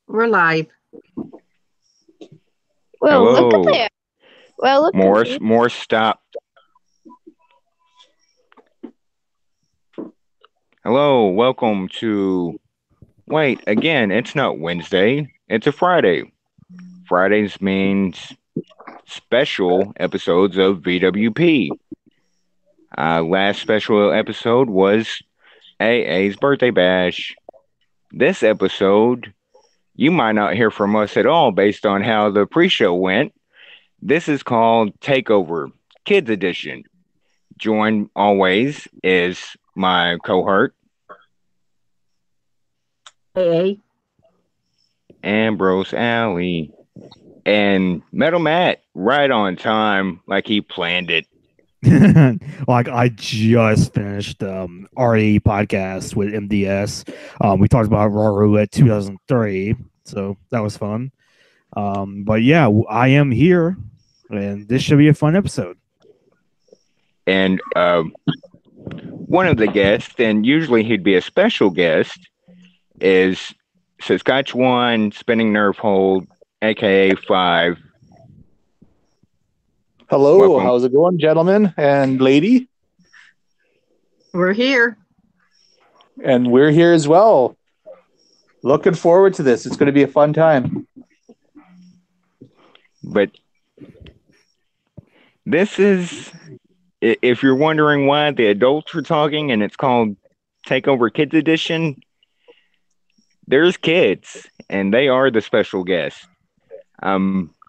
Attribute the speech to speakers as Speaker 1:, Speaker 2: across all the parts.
Speaker 1: We're live.
Speaker 2: Well, look at
Speaker 3: Hello,
Speaker 2: there. Well, look at
Speaker 3: Morris.
Speaker 2: there.
Speaker 3: Morris, stop. Hello, welcome to. Wait, again, it's not Wednesday. It's a Friday. Fridays means special episodes of VWP. Last special episode was AA's birthday bash. This episode, you might not hear from us at all based on how the pre-show went. This is called TakeOver, Kids Edition. Joined always is my cohort,
Speaker 1: Hey,
Speaker 3: Ambrose Alley, and Metal Matt right on time, like he planned it.
Speaker 4: Like I just finished RE podcast with MDS. We talked about Raw Roulette 2003, so that was fun. But yeah, I am here, and this should be a fun episode.
Speaker 3: And one of the guests, and usually he'd be a special guest, is Saskatchewan Spinning Nerve Hold, aka Five.
Speaker 5: Hello,
Speaker 3: Welcome.
Speaker 5: how's it going, gentlemen and lady?
Speaker 1: we're here.
Speaker 5: And we're here as well. Looking forward to this. It's going to be a fun time.
Speaker 3: But this is, if you're wondering why the adults are talking and it's called Takeover Kids Edition, there's kids, and they are the special guests.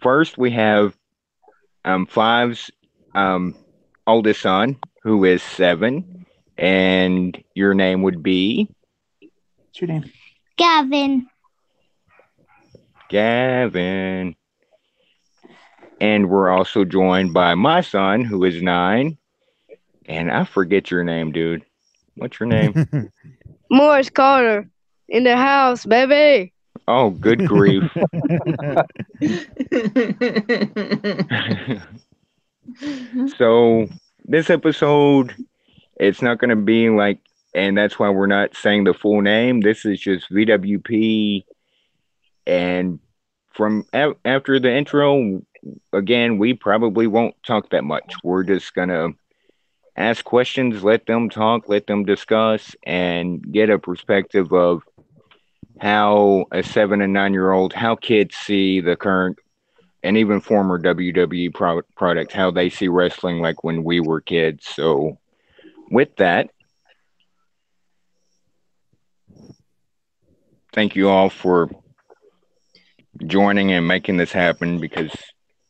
Speaker 3: First, we have Five's oldest son, who is 7, and your name would be
Speaker 5: What's your name?
Speaker 2: Gavin.
Speaker 3: Gavin. And we're also joined by my son, who is 9, and I forget your name, dude. What's your name?
Speaker 2: Morris Carter. In the house, baby.
Speaker 3: Oh, good grief. So this episode, it's not going to be like, and that's why we're not saying the full name. This is just VWP, and from after the intro, again, we probably won't talk that much. We're just gonna ask questions, let them talk, let them discuss, and get a perspective of how a 7 and 9-year-old, how kids see the current and even former WWE product, how they see wrestling like when we were kids. So, with that, thank you all for joining and making this happen because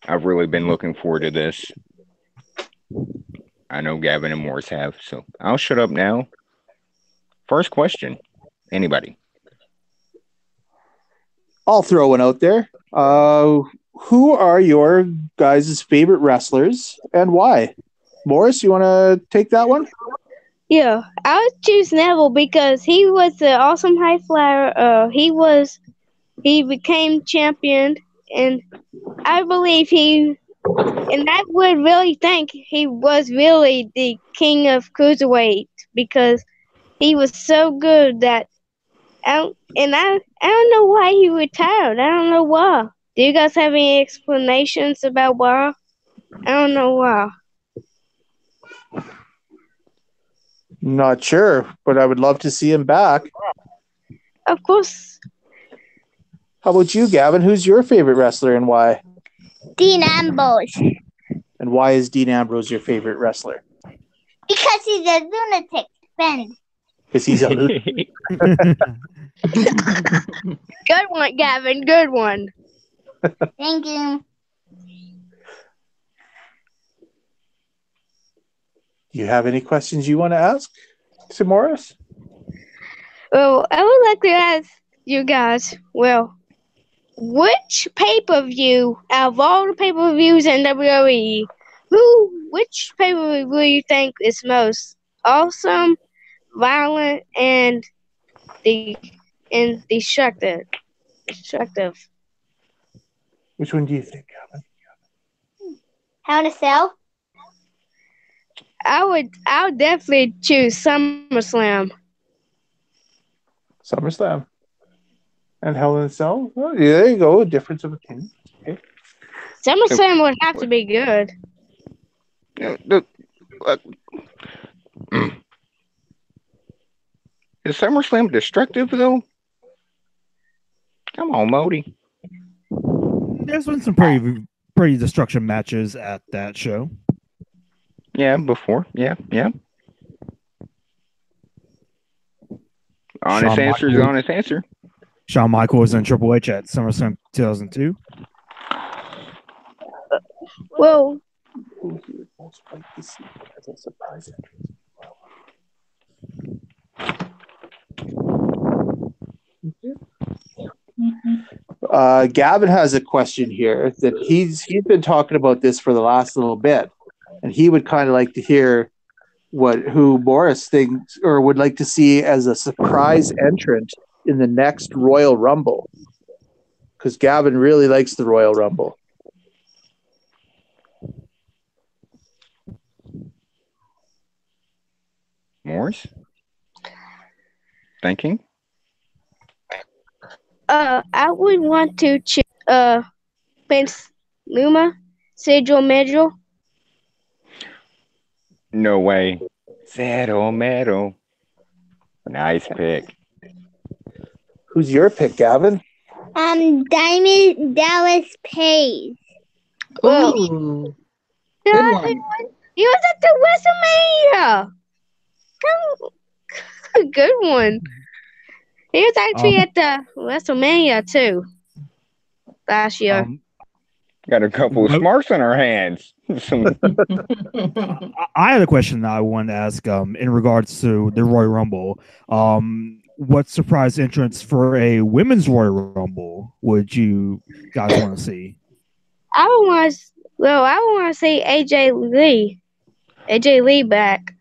Speaker 3: I've really been looking forward to this. I know Gavin and Morris have, so I'll shut up now. First question. Anybody?
Speaker 5: I'll throw one out there. Who are your guys' favorite wrestlers and why? Morris, you want to take that one?
Speaker 2: Yeah, I would choose Neville because he was an awesome high flyer. He became champion, and I believe and I would really think he was really the king of cruiserweight because he was so good that I don't know why he retired. I don't know why. Do you guys have any explanations about why? I don't know why.
Speaker 5: Not sure, but I would love to see him back.
Speaker 2: Of course,
Speaker 5: How about you, Gavin? Who's your favorite wrestler and why?
Speaker 6: Dean Ambrose.
Speaker 5: And why is Dean Ambrose your favorite wrestler?
Speaker 6: Because he's a lunatic, Ben.
Speaker 5: Because he's a lunatic.
Speaker 2: good one, Gavin. Good one.
Speaker 6: Thank you.
Speaker 5: Do you have any questions you want to ask to Morris?
Speaker 2: Well, I would like to ask you guys. Well, which pay-per-view out of all the pay-per-views in WWE, which pay-per-view do you think is most awesome, violent, and destructive?
Speaker 5: Which one do you think, Gavin?
Speaker 6: How to sell?
Speaker 2: I would definitely choose SummerSlam.
Speaker 5: SummerSlam. And Hell in a Cell? Oh, yeah, there you go. A difference of opinion. Okay.
Speaker 2: SummerSlam would have to be good.
Speaker 3: Uh, is SummerSlam destructive though? Come on, Modi.
Speaker 4: There's been some pretty destruction matches at that show.
Speaker 3: Yeah, before. Yeah. Honest
Speaker 4: Shawn
Speaker 3: answer is
Speaker 4: Michaels.
Speaker 3: honest answer.
Speaker 4: Shawn Michaels and Triple H at SummerSlam 2002.
Speaker 2: Well,
Speaker 5: Who you would most like to see as a surprise entrance? Gavin has a question here that he's been talking about this for the last little bit, and he would kind of like to hear who Morris thinks or would like to see as a surprise entrant in the next Royal Rumble, because Gavin really likes the Royal Rumble.
Speaker 3: Morris? Thinking?
Speaker 2: I would want to choose Prince Luma, Cedro Medro.
Speaker 3: No way. Zero Metal. Nice pick.
Speaker 5: Who's your pick, Gavin?
Speaker 6: Diamond Dallas Page.
Speaker 2: Well,
Speaker 1: Ooh,
Speaker 2: yeah,
Speaker 1: good one.
Speaker 2: he was at the WrestleMania. A good one. He was actually at the WrestleMania too last year.
Speaker 3: Got a couple of
Speaker 4: What-
Speaker 3: smarts on our hands. Some
Speaker 4: I had a question that I wanted to ask in regards to the Royal Rumble. What surprise entrance for a women's Royal Rumble would you guys want to see?
Speaker 2: I would want to see AJ Lee back.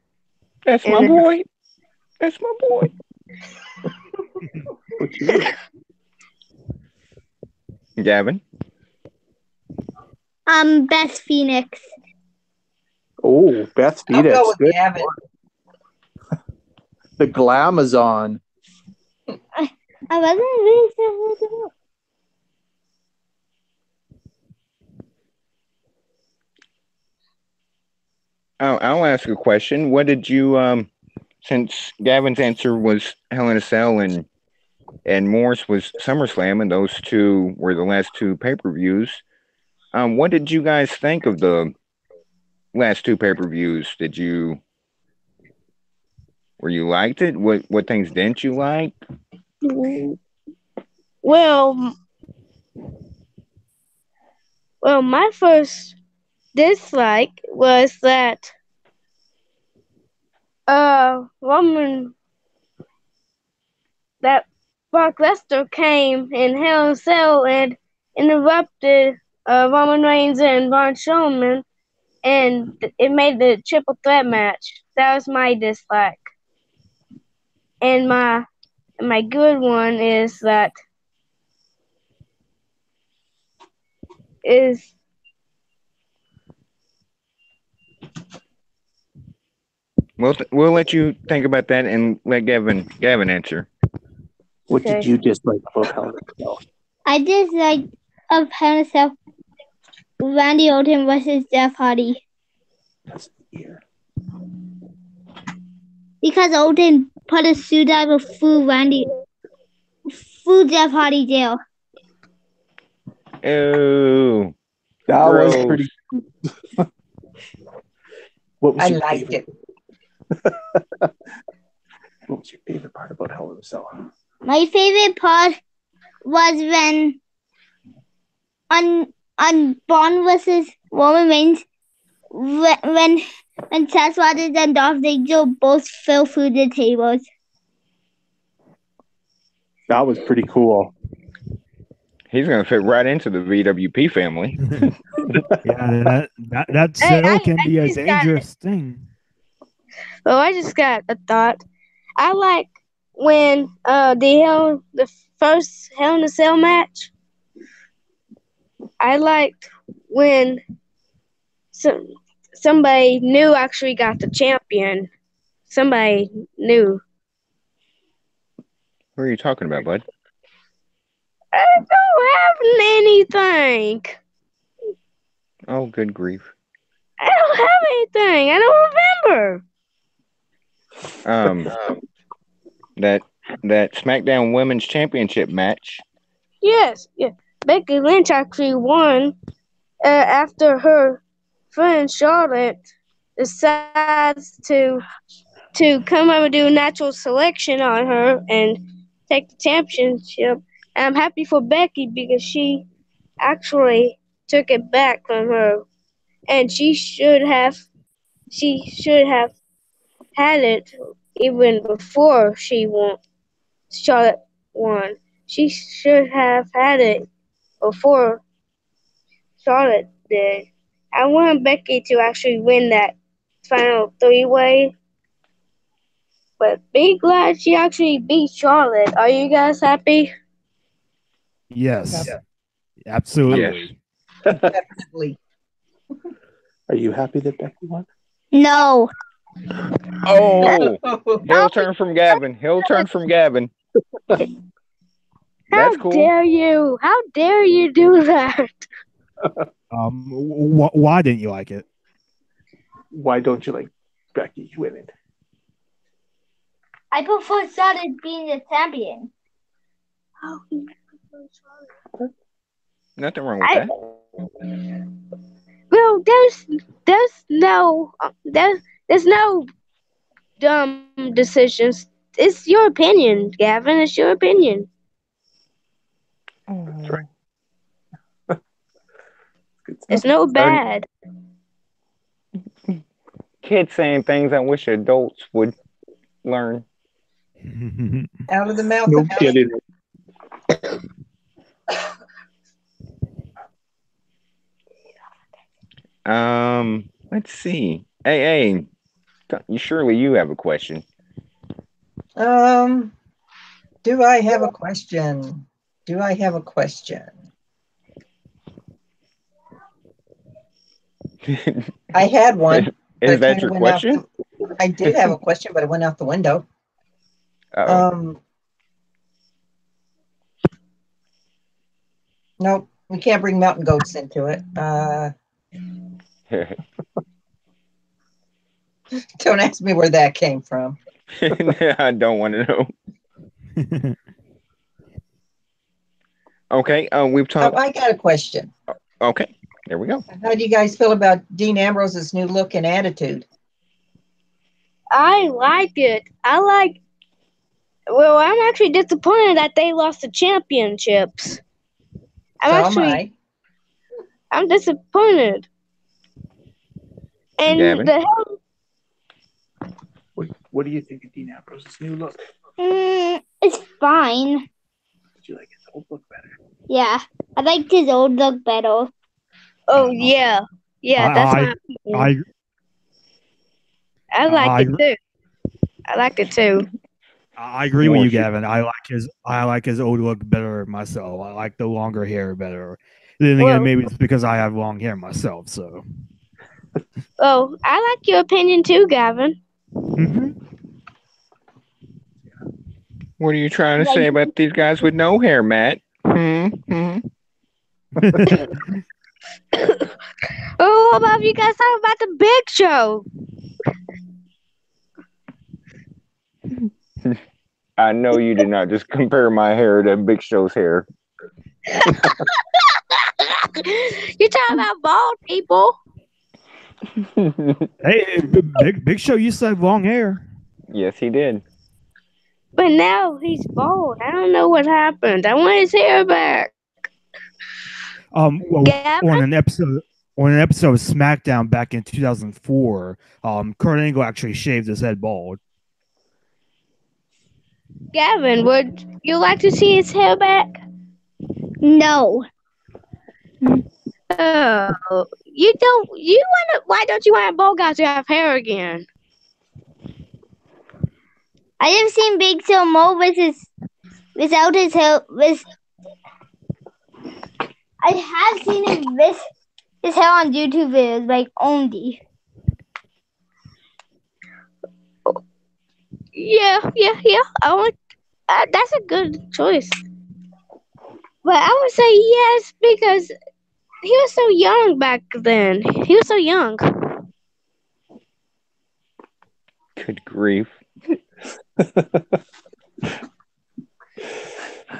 Speaker 3: That's my
Speaker 2: And-
Speaker 3: boy. That's my boy.
Speaker 5: What's yours?
Speaker 3: Gavin.
Speaker 6: Beth Phoenix.
Speaker 5: Oh, Beth
Speaker 1: I'll
Speaker 5: Phoenix.
Speaker 1: go with
Speaker 5: Good.
Speaker 1: Gavin.
Speaker 5: The Glamazon.
Speaker 6: I wasn't really sure who to do.
Speaker 3: I'll ask a question. What did you since Gavin's answer was Hell in a Cell and Morris was SummerSlam, and those two were the last two pay-per-views. What did you guys think of the last two pay-per-views? Were you liked it? What things didn't you like?
Speaker 2: Well, my first dislike was that Roman that Brock Lesnar came in Hell in a Cell and interrupted Roman Reigns and Braun Strowman, and it made the triple threat match. That was my dislike. And my good one is
Speaker 3: We'll let you think about that and let Gavin answer.
Speaker 5: What did
Speaker 2: Okay.
Speaker 5: you dislike about Hell in a Cell?
Speaker 6: I dislike of Hell in a Cell Randy Orton versus Jeff Hardy.
Speaker 5: That's here.
Speaker 6: Because Orton put a screwdriver through Jeff Hardy jail.
Speaker 3: Oh,
Speaker 5: That was
Speaker 3: gross.
Speaker 5: pretty. What was
Speaker 1: I
Speaker 5: your
Speaker 1: liked
Speaker 5: favorite?
Speaker 1: it.
Speaker 5: What was your favorite part about Hell in a Cell?
Speaker 6: My favorite part was when on Braun versus Roman Reigns when Seth Rollins and Dolph Ziggler both fell through the tables.
Speaker 5: That was pretty cool.
Speaker 3: He's gonna fit right into the VWP family.
Speaker 4: Yeah, that
Speaker 2: Hey,
Speaker 4: still can
Speaker 2: I
Speaker 4: be a
Speaker 2: just got
Speaker 4: dangerous thing.
Speaker 2: I just got a thought. I like when the first Hell in a Cell match. I liked when somebody new actually got the champion. Somebody new.
Speaker 3: What are you talking about, bud?
Speaker 2: I don't have anything.
Speaker 3: Oh, good grief.
Speaker 2: I don't have anything. I don't remember.
Speaker 3: Um, that that SmackDown Women's Championship match.
Speaker 2: Yes, yeah. Becky Lynch actually won after her friend Charlotte decides to come up and do natural selection on her and take the championship. And I'm happy for Becky because she actually took it back from her, and she should have had it even before Charlotte won. She should have had it before Charlotte did. I want Becky to actually win that final three-way, but be glad she actually beat Charlotte. Are you guys happy?
Speaker 4: Yes,
Speaker 7: Yeah.
Speaker 4: absolutely.
Speaker 7: Definitely.
Speaker 5: Are you happy that Becky won?
Speaker 6: No.
Speaker 3: Oh, heel turn from Gavin. Heel turn from Gavin. That's
Speaker 2: How
Speaker 3: cool.
Speaker 2: dare you? How dare you do that?
Speaker 4: Why didn't you like it?
Speaker 5: Why don't you like Becky winning?
Speaker 6: I prefer Charlotte being the champion.
Speaker 3: Nothing wrong with
Speaker 2: I
Speaker 3: that.
Speaker 2: well, there's no dumb decisions. It's your opinion, Gavin. It's your opinion.
Speaker 5: That's right. Good
Speaker 2: It's
Speaker 5: stuff.
Speaker 2: no bad.
Speaker 3: Kids saying things I wish adults would learn.
Speaker 7: Out of the mouth
Speaker 5: No
Speaker 7: of
Speaker 5: kidding.
Speaker 3: Let's see. Hey, surely you have a question.
Speaker 7: Do I have a question? Do I have a question? I had one. but
Speaker 3: Is
Speaker 7: it
Speaker 3: that
Speaker 7: kinda
Speaker 3: your
Speaker 7: went out
Speaker 3: question?
Speaker 7: I did have a question, but it went out the window.
Speaker 3: Uh-oh.
Speaker 7: Nope, we can't bring mountain goats into it. Don't ask me where that came from.
Speaker 3: I don't want to know. Okay, we've
Speaker 7: Oh,
Speaker 3: talked.
Speaker 7: I got a question.
Speaker 3: Okay, there we go.
Speaker 7: How do you guys feel about Dean Ambrose's new look and attitude?
Speaker 2: I like it. Well, I'm actually disappointed that they lost the championships. I'm disappointed. And
Speaker 3: Gavin?
Speaker 5: What do you think of Dean Ambrose's new look?
Speaker 6: It's fine.
Speaker 5: Did you like his old look better?
Speaker 6: Yeah, I liked his old look better.
Speaker 2: Oh yeah, that's my opinion. I like it too. I like it too.
Speaker 4: I agree with you, Gavin. I like his old look better myself. I like the longer hair better. Then again, maybe it's because I have long hair myself. So.
Speaker 2: Oh, I like your opinion too, Gavin.
Speaker 4: Mm-hmm.
Speaker 3: What are you trying to say about these guys with no hair, Matt?
Speaker 2: Oh, what about you guys talking about the Big Show?
Speaker 3: I know you did not just compare my hair to Big Show's hair.
Speaker 2: You're talking about bald people.
Speaker 4: Hey, Big Show used to have long hair.
Speaker 3: Yes, he did.
Speaker 2: But now he's bald. I don't know what happened. I want his hair back.
Speaker 4: Well, on an episode of SmackDown back in 2004, Kurt Angle actually shaved his head bald.
Speaker 2: Gavin, would you like to see his hair back?
Speaker 6: No.
Speaker 2: Oh, you don't. You want to? Why don't you want a bald guy to have hair again?
Speaker 6: I have seen Big Show more without his hair. I have seen him with his hair on YouTube videos, like only.
Speaker 2: Yeah. That's a good choice. But I would say yes because he was so young back then. He was so young.
Speaker 3: Good grief.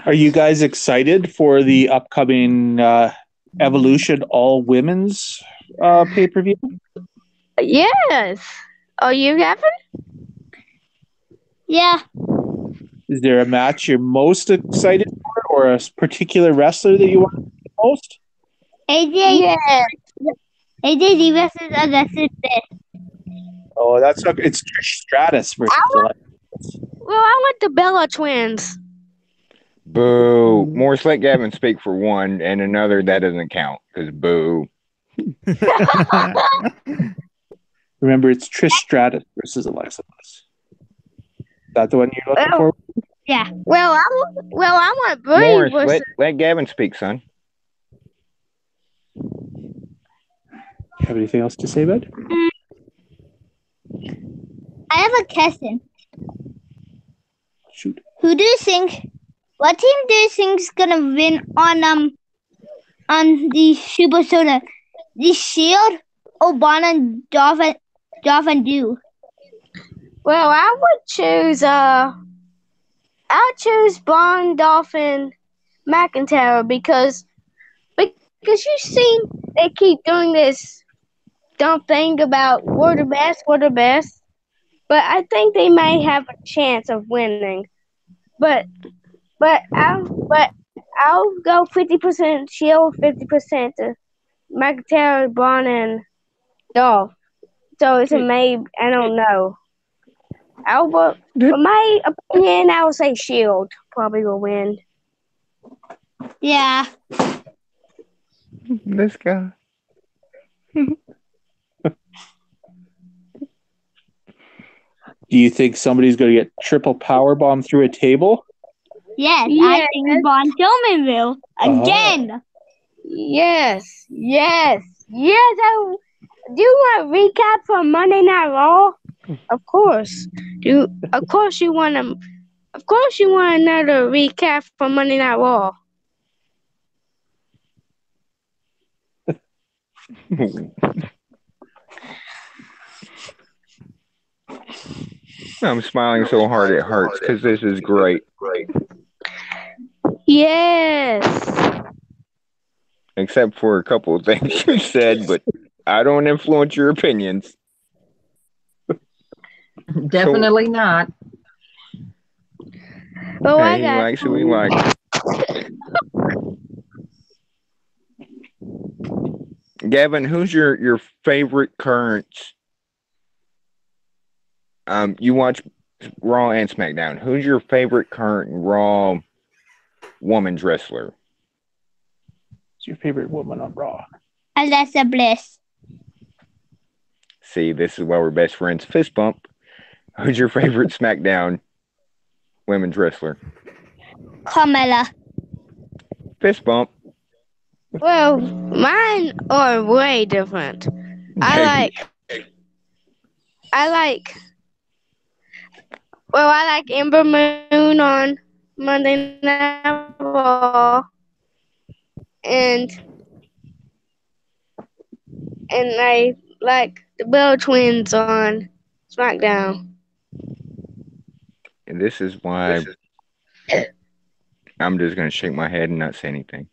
Speaker 5: Are you guys excited for the upcoming Evolution All Women's pay-per-view?
Speaker 2: Yes. Are you, Gavin?
Speaker 6: Yeah.
Speaker 5: Is there a match you're most excited for, or a particular wrestler that you want to see most?
Speaker 6: AJ
Speaker 2: Yeah.
Speaker 6: AJ versus Alexis Bliss.
Speaker 5: Oh, that's not. It's Trish Stratus versus Alexis.
Speaker 2: Well, I want the Bella twins.
Speaker 3: Boo. Morris, let Gavin speak for one, and another that doesn't count because boo.
Speaker 5: Remember, it's Trish Stratus versus Alexis Bliss. Is that the one you're looking for?
Speaker 6: Yeah.
Speaker 2: Well, I want Brie
Speaker 3: Morris,
Speaker 2: versus.
Speaker 3: let Gavin speak, son.
Speaker 5: Have anything else to say, bud?
Speaker 6: I have a question.
Speaker 5: Shoot.
Speaker 6: Who do you think? What team do you think is gonna win on the Super Soda? The Shield, Obama, and Dolphin Do.
Speaker 2: Well, I would choose Bond Dolphin McIntyre because you see they keep doing this dumb thing about we're the best. But I think they might have a chance of winning. But I'll go 50% Shield, 50% to McIntyre, Bond, and Dolph. So it's a maybe. I don't know. But my opinion, I would say Shield probably will win.
Speaker 6: Yeah.
Speaker 3: This guy.
Speaker 5: Do you think somebody's going to get triple power bomb through a table?
Speaker 6: Yes, I
Speaker 2: Yes.
Speaker 6: think Von Tillman will again.
Speaker 2: Yes. Do you want a recap from Monday Night Raw? Of course. Of course you want another recap from Monday Night Raw.
Speaker 3: I'm smiling so hard it hurts because this is great.
Speaker 2: Yes.
Speaker 3: Except for a couple of things you said, but I don't influence your opinions.
Speaker 1: Definitely not.
Speaker 2: Oh, I
Speaker 3: Hey, he
Speaker 2: got
Speaker 3: likes who he likes. Gavin, who's your favorite current? You watch Raw and SmackDown. Who's your favorite current Raw woman's wrestler?
Speaker 5: Who's your favorite woman on Raw?
Speaker 6: Alexa Bliss.
Speaker 3: See, this is why we're best friends. Fist bump. Who's your favorite SmackDown women's wrestler?
Speaker 6: Carmella.
Speaker 3: Fist bump.
Speaker 2: Well, mine are way different. I like Ember Moon on Monday Night Raw, and I like the Bell Twins on SmackDown.
Speaker 3: And this is why I'm just going to shake my head and not say anything.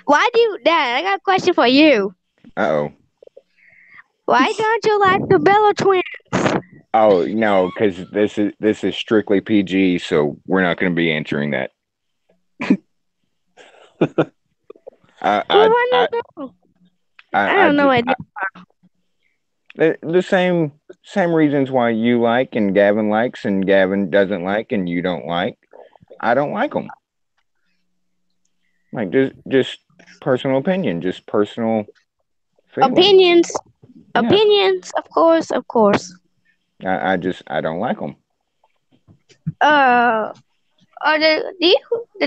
Speaker 2: Why do you, Dad? I got a question for you.
Speaker 3: Uh-oh.
Speaker 2: Why don't you like the Bella Twins?
Speaker 3: Oh, no, because this is strictly PG, so we're not going to be answering that.
Speaker 2: I don't know what.
Speaker 3: The same reasons why you like and Gavin likes and Gavin doesn't like and you don't like. I don't like them. Like just personal opinion, just personal feeling.
Speaker 2: Opinions.
Speaker 3: Yeah.
Speaker 2: Opinions, of course.
Speaker 3: I don't like them.
Speaker 2: The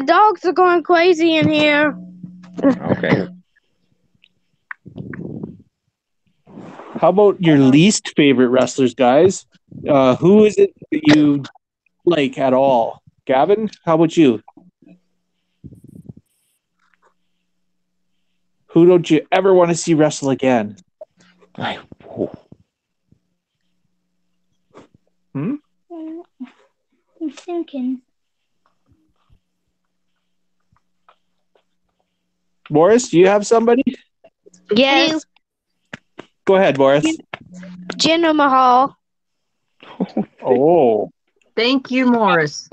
Speaker 2: dogs are going crazy in here.
Speaker 3: Okay.
Speaker 5: How about your least favorite wrestlers, guys? Who is it that you like at all. Gavin, how about you? Who don't you ever want to see wrestle again?
Speaker 3: I- oh,
Speaker 6: I'm thinking.
Speaker 5: Boris, do you have somebody?
Speaker 2: Yes,
Speaker 5: Go ahead, Boris.
Speaker 2: Jinder Mahal.
Speaker 5: Oh,
Speaker 1: Thank you, Morris.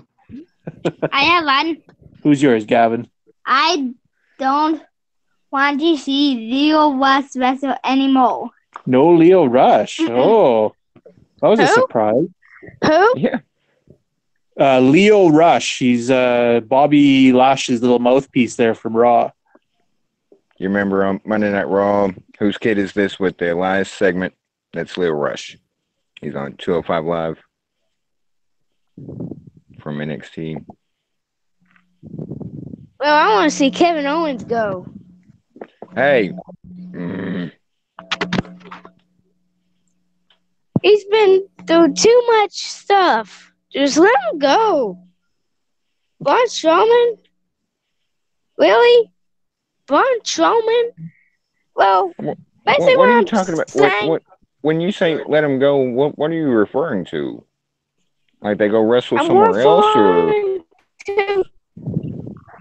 Speaker 6: I have one.
Speaker 5: who's yours, Gavin?
Speaker 6: I don't want to see Leo Rush wrestle anymore.
Speaker 5: No Leo Rush. Oh, that was a
Speaker 2: Who?
Speaker 5: surprise.
Speaker 2: Who?
Speaker 3: yeah.
Speaker 5: Leo Rush. He's Bobby Lashley's little mouthpiece there from Raw.
Speaker 3: You remember on Monday Night Raw, whose kid is this with the Elias segment? That's Leo Rush. He's on 205 Live from NXT.
Speaker 2: Well, I want to see Kevin Owens go.
Speaker 3: Hey,
Speaker 2: He's been through too much stuff. Just let him go. Braun Strowman? Really? Braun Strowman? Well, basically
Speaker 3: what are you
Speaker 2: I'm
Speaker 3: talking about?
Speaker 2: saying-
Speaker 3: When you say let him go, what are you referring to? Like they go wrestle
Speaker 2: I'm
Speaker 3: somewhere else, or
Speaker 2: referring to-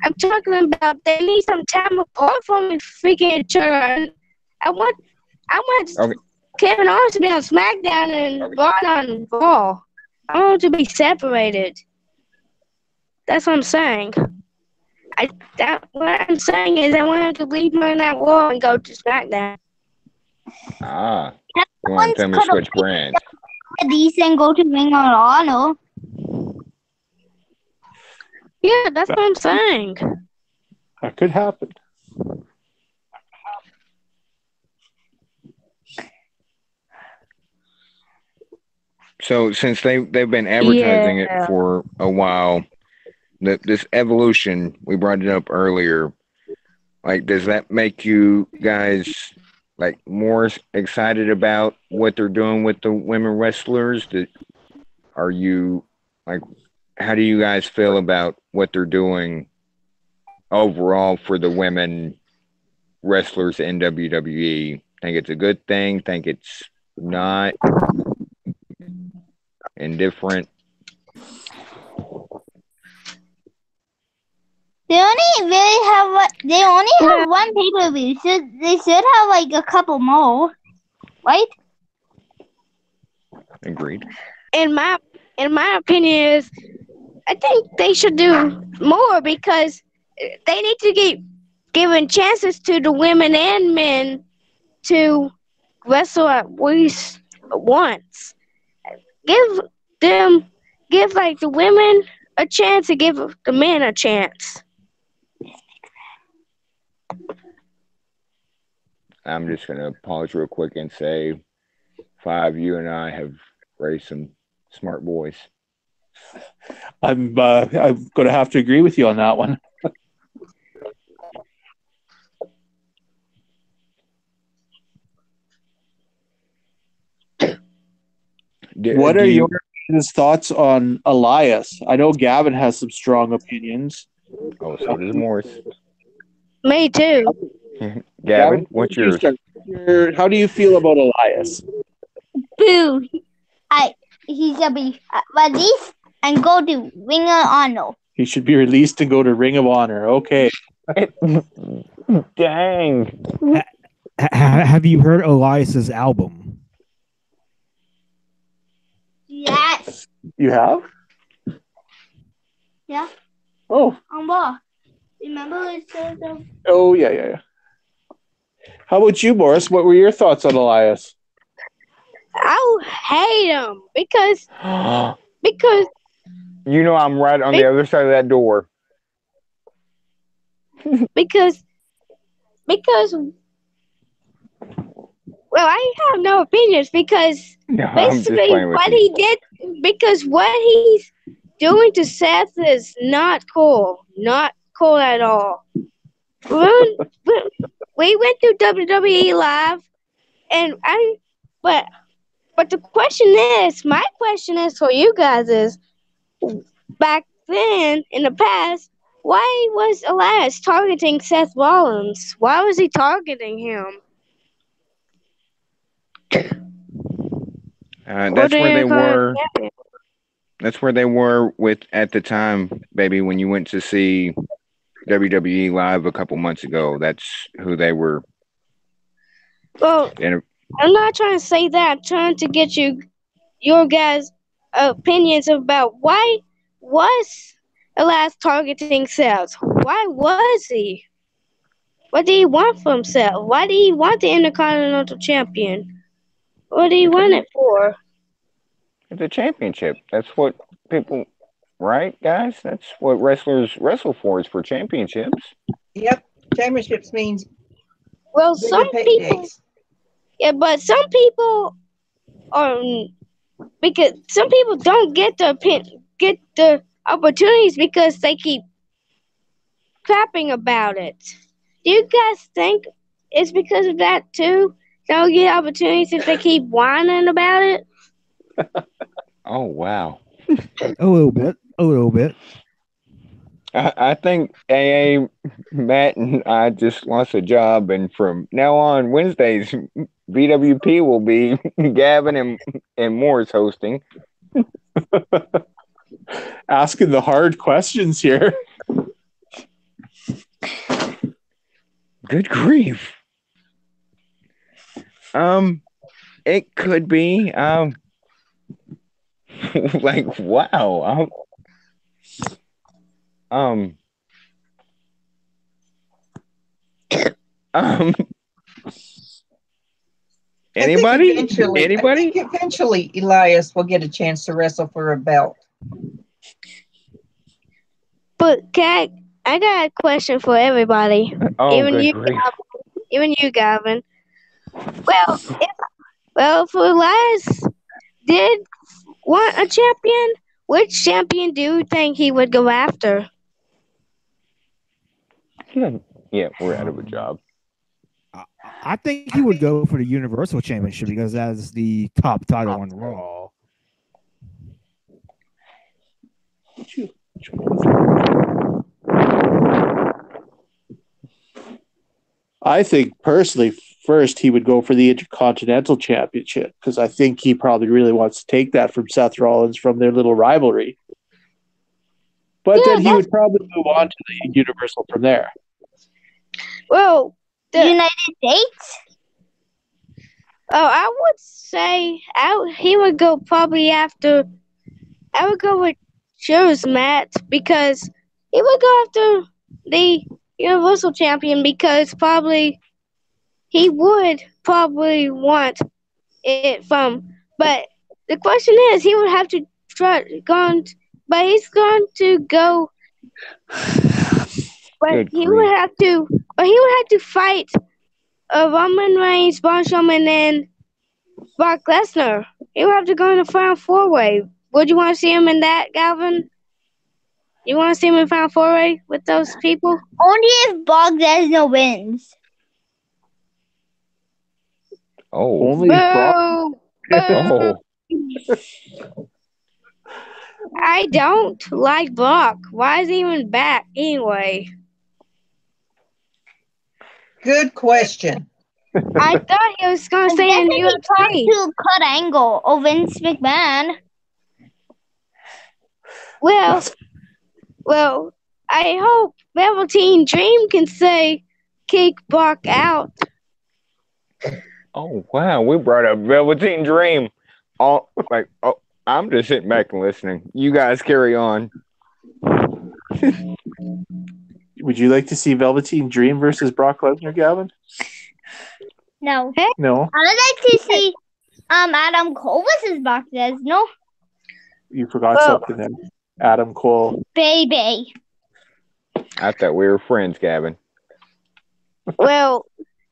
Speaker 2: I'm talking about they need some time apart from freaking each other. I want
Speaker 3: Okay.
Speaker 2: Kevin Owens to be on SmackDown and Braun on Raw. I want them to be separated. That's what I'm saying. What I'm saying is I want him to leave Monday Night Raw and go to SmackDown.
Speaker 3: you want them to switch brands?
Speaker 6: These and go to Ring of Honor.
Speaker 2: Yeah, that's what I'm saying.
Speaker 5: That could happen.
Speaker 3: So since they've been advertising it for a while, this evolution, we brought it up earlier. Like, does that make you guys like more excited about what they're doing with the women wrestlers? Are you like, how do you guys feel about what they're doing overall for the women wrestlers in WWE? Think it's a good thing? Think it's not? Indifferent?
Speaker 6: They only have one pay-per-view. So they should have like a couple more, right?
Speaker 3: Agreed.
Speaker 2: In my opinion is I think they should do more because they need to keep giving chances to the women and men to wrestle at least once. Give like the women a chance and give the men a chance.
Speaker 3: I'm just going to pause real quick and say, Five, you and I have raised some smart boys.
Speaker 5: I'm going to have to agree with you on that one. What are your thoughts on Elias? I know Gavin has some strong opinions.
Speaker 3: Oh, so does Morris.
Speaker 2: Me too.
Speaker 3: Gavin, what's yours?
Speaker 5: How do you feel about Elias?
Speaker 6: Boo! He should be released and go to Ring of Honor.
Speaker 5: He should be released and go to Ring of Honor. Okay.
Speaker 3: Dang.
Speaker 4: Have you heard Elias's album?
Speaker 6: Yes.
Speaker 5: You have?
Speaker 6: Yeah.
Speaker 5: Oh.
Speaker 6: On what? Remember it said
Speaker 5: Oh, yeah. How about you, Morris? What were your thoughts on Elias?
Speaker 2: I hate him because
Speaker 3: You know I'm right on the other side of that door.
Speaker 2: because well, I have no opinions because
Speaker 3: No, I'm just
Speaker 2: basically
Speaker 3: playing with
Speaker 2: what
Speaker 3: you.
Speaker 2: he did because what he's doing to Seth is not cool. Not cool at all. We went through WWE Live and but the question is, my question is for you guys is, back then in the past, why was Elias targeting Seth Rollins? Why was he targeting him?
Speaker 3: That's where they were. That's where they were with at the time, baby. When you went to see WWE live a couple months ago, that's who they were.
Speaker 2: Well, I'm not trying to say that. I'm trying to get your guys' opinions about why was Elias targeting Seth? Why was he? What did he want for himself? Why did he want the Intercontinental Champion? What did he want it for?
Speaker 3: It's a championship. That's what people, right, guys? That's what wrestlers wrestle for, is for championships.
Speaker 7: Yep, championships means
Speaker 2: Well,
Speaker 7: bigger
Speaker 2: some people,
Speaker 7: paydays.
Speaker 2: yeah, but some people are because some people don't get the opportunities because they keep clapping about it. Do you guys think it's because of that too? They don't get opportunities if they keep whining about it.
Speaker 3: Oh wow!
Speaker 4: A little bit. A little bit.
Speaker 3: I think AA, Matt, and I just lost a job, and from now on Wednesdays, VWP will be Gavin and Morris hosting.
Speaker 5: Asking the hard questions here.
Speaker 3: Good grief. It could be like wow. Anybody?
Speaker 7: I think
Speaker 3: Anybody?
Speaker 7: eventually Elias will get a chance to wrestle for a belt.
Speaker 2: But I got a question for everybody.
Speaker 3: Oh,
Speaker 2: even
Speaker 3: good
Speaker 2: you,
Speaker 3: grief.
Speaker 2: even you, Gavin. Well, if Elias did want a champion, which champion do you think he would go after?
Speaker 3: Yeah, we're out of a job.
Speaker 4: I think he would go for the Universal Championship because that's the top title on Raw.
Speaker 5: I think personally, first he would go for the Intercontinental Championship because I think he probably really wants to take that from Seth Rollins from their little rivalry. But
Speaker 2: Yeah,
Speaker 5: then he would probably move on to the Universal from there.
Speaker 2: Well,
Speaker 6: United States?
Speaker 2: Oh, I would say he would go probably after. I would go with Joe's Matt because he would go after the Universal Champion because probably he would probably want it from. But the question is, he would have to but he's going to go. But
Speaker 3: Good
Speaker 2: he
Speaker 3: grief.
Speaker 2: would have to. But he would have to fight Roman Reigns, Braun Strowman, and Brock Lesnar. He would have to go in the final four-way. Would you want to see him in that, Galvin? You want to see him in final four-way with those people?
Speaker 6: Only if Brock Lesnar wins.
Speaker 3: Oh.
Speaker 5: Only Brock.
Speaker 2: Boo!
Speaker 3: Oh.
Speaker 2: I don't like Brock. Why is he even back anyway?
Speaker 7: Good question.
Speaker 2: I thought he was going to stay in
Speaker 6: He talked
Speaker 2: UFC.
Speaker 6: to Kurt Angle or Vince McMahon.
Speaker 2: Well, I hope Velveteen Dream can say kick Brock out.
Speaker 3: Oh wow, we brought up Velveteen Dream. I'm just sitting back and listening. You guys carry on.
Speaker 5: Would you like to see Velveteen Dream versus Brock Lesnar, Gavin?
Speaker 6: No.
Speaker 5: No.
Speaker 6: I would like to see Adam Cole versus Brock Lesnar.
Speaker 5: You forgot something then. Adam Cole.
Speaker 6: Baby.
Speaker 3: I thought we were friends, Gavin.
Speaker 2: Well,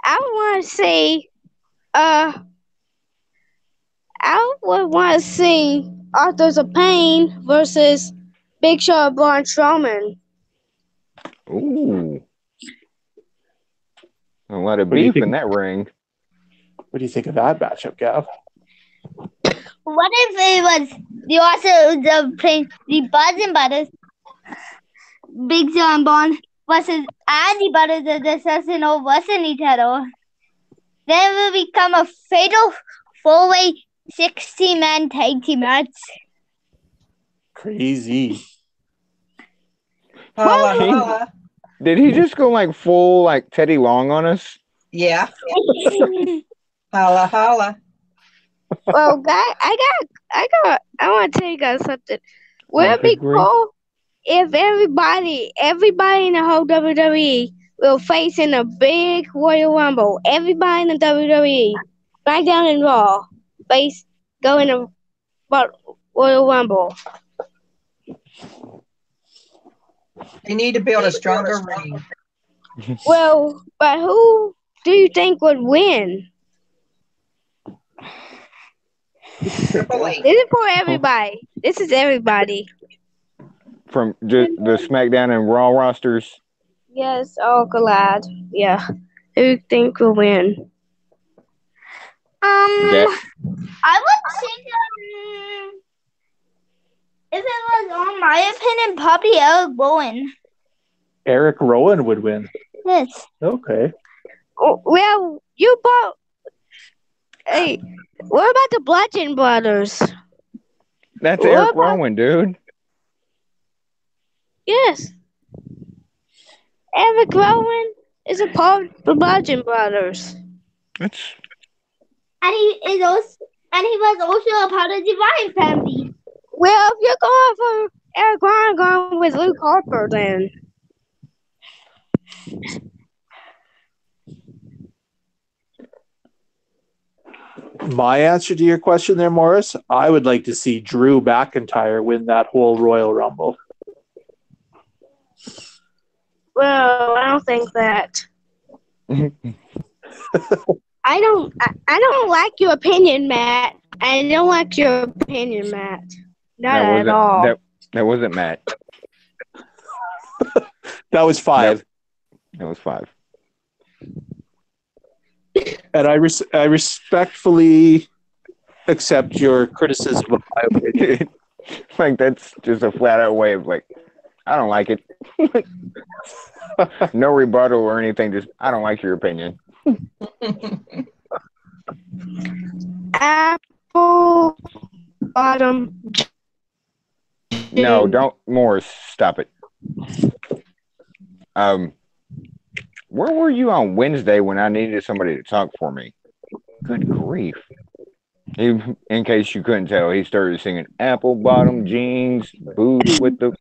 Speaker 2: I want to see. I would want to see Authors of Pain versus Big Show and Braun Strowman.
Speaker 3: Ooh. A lot of
Speaker 5: What do you
Speaker 3: beef
Speaker 5: think?
Speaker 3: in that ring.
Speaker 5: What do you think of that matchup, Gav?
Speaker 6: What if it was the playing the Buds and Butters, Big John Bond versus Andy Butters the assassin versus each other? Then will become a fatal four-way 60-man tag team match.
Speaker 5: Crazy.
Speaker 7: Holla,
Speaker 3: He-
Speaker 7: holla.
Speaker 3: Did he just go like full like Teddy Long on us?
Speaker 7: Yeah. Holla, holla.
Speaker 2: Well, guy, I want to tell you guys something. Would it be
Speaker 3: good grief.
Speaker 2: cool if everybody in the whole WWE will face in a big Royal Rumble? Everybody in the WWE, SmackDown and Raw, go in a Royal Rumble.
Speaker 7: You need to build a stronger ring.
Speaker 2: Well, but who do you think would win?
Speaker 7: Triple H.
Speaker 2: This is for everybody. This is everybody.
Speaker 3: From just the SmackDown and Raw rosters.
Speaker 2: Yes, all collide. Yeah. Who do you think will win?
Speaker 3: That
Speaker 6: I would think if it was on my opinion, probably Eric Bowen.
Speaker 5: Eric Rowan would win.
Speaker 6: Yes.
Speaker 5: Okay.
Speaker 2: Oh, well, you bought. Hey, what about the Bludgeon Brothers?
Speaker 3: that's
Speaker 2: What
Speaker 3: Eric
Speaker 2: about-
Speaker 3: Rowan, dude.
Speaker 2: Yes. Eric Rowan is a part of the Bludgeon Brothers.
Speaker 3: That's
Speaker 6: And he was also a part of the Ryan family.
Speaker 2: Well, if you're going for Eric Rowan, going with Luke Harper then.
Speaker 5: My answer to your question there, Morris, I would like to see Drew McIntyre win that whole Royal Rumble.
Speaker 2: Well, I don't think that. I don't like your opinion, Matt. I don't like your opinion, Matt. Not
Speaker 3: that
Speaker 2: at
Speaker 3: wasn't
Speaker 2: all.
Speaker 3: that wasn't Matt.
Speaker 5: That was 5.
Speaker 3: That was 5.
Speaker 5: And I respectfully accept your criticism of my opinion.
Speaker 3: Like that's just a flat out way of like, I don't like it. No rebuttal or anything. Just I don't like your opinion.
Speaker 2: Apple bottom.
Speaker 3: No, don't, Morris. Stop it. Where were you on Wednesday when I needed somebody to talk for me? Good grief! In case you couldn't tell, he started singing "Apple Bottom Jeans, Boots with the."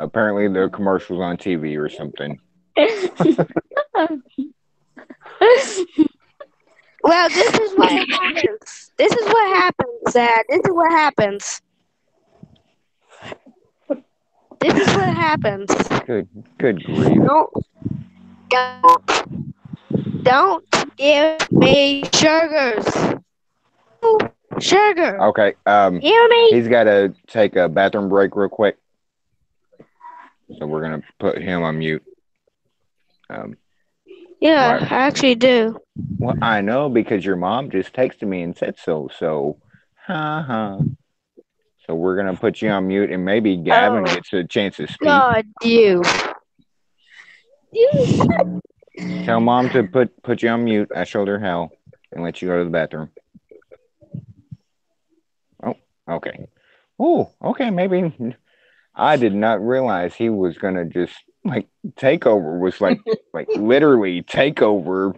Speaker 3: Apparently, the commercials on TV or something.
Speaker 2: Well, this is what happens. This is what happens, Dad. This is what happens. This is what happens.
Speaker 3: Good grief!
Speaker 2: Don't give me sugars. Sugar.
Speaker 3: Okay.
Speaker 2: Hear me?
Speaker 3: He's got to take a bathroom break real quick, so we're gonna put him on mute.
Speaker 2: Yeah,
Speaker 3: right.
Speaker 2: I actually do.
Speaker 3: Well, I know because your mom just texted me and said so. So, So we're gonna put you on mute, and maybe Gavin gets a chance to speak.
Speaker 2: God, you.
Speaker 3: Tell mom to put you on mute. I showed her how, and let you go to the bathroom. Oh, okay. Oh, okay. Maybe I did not realize he was gonna just like TakeOver was like literally TakeOver.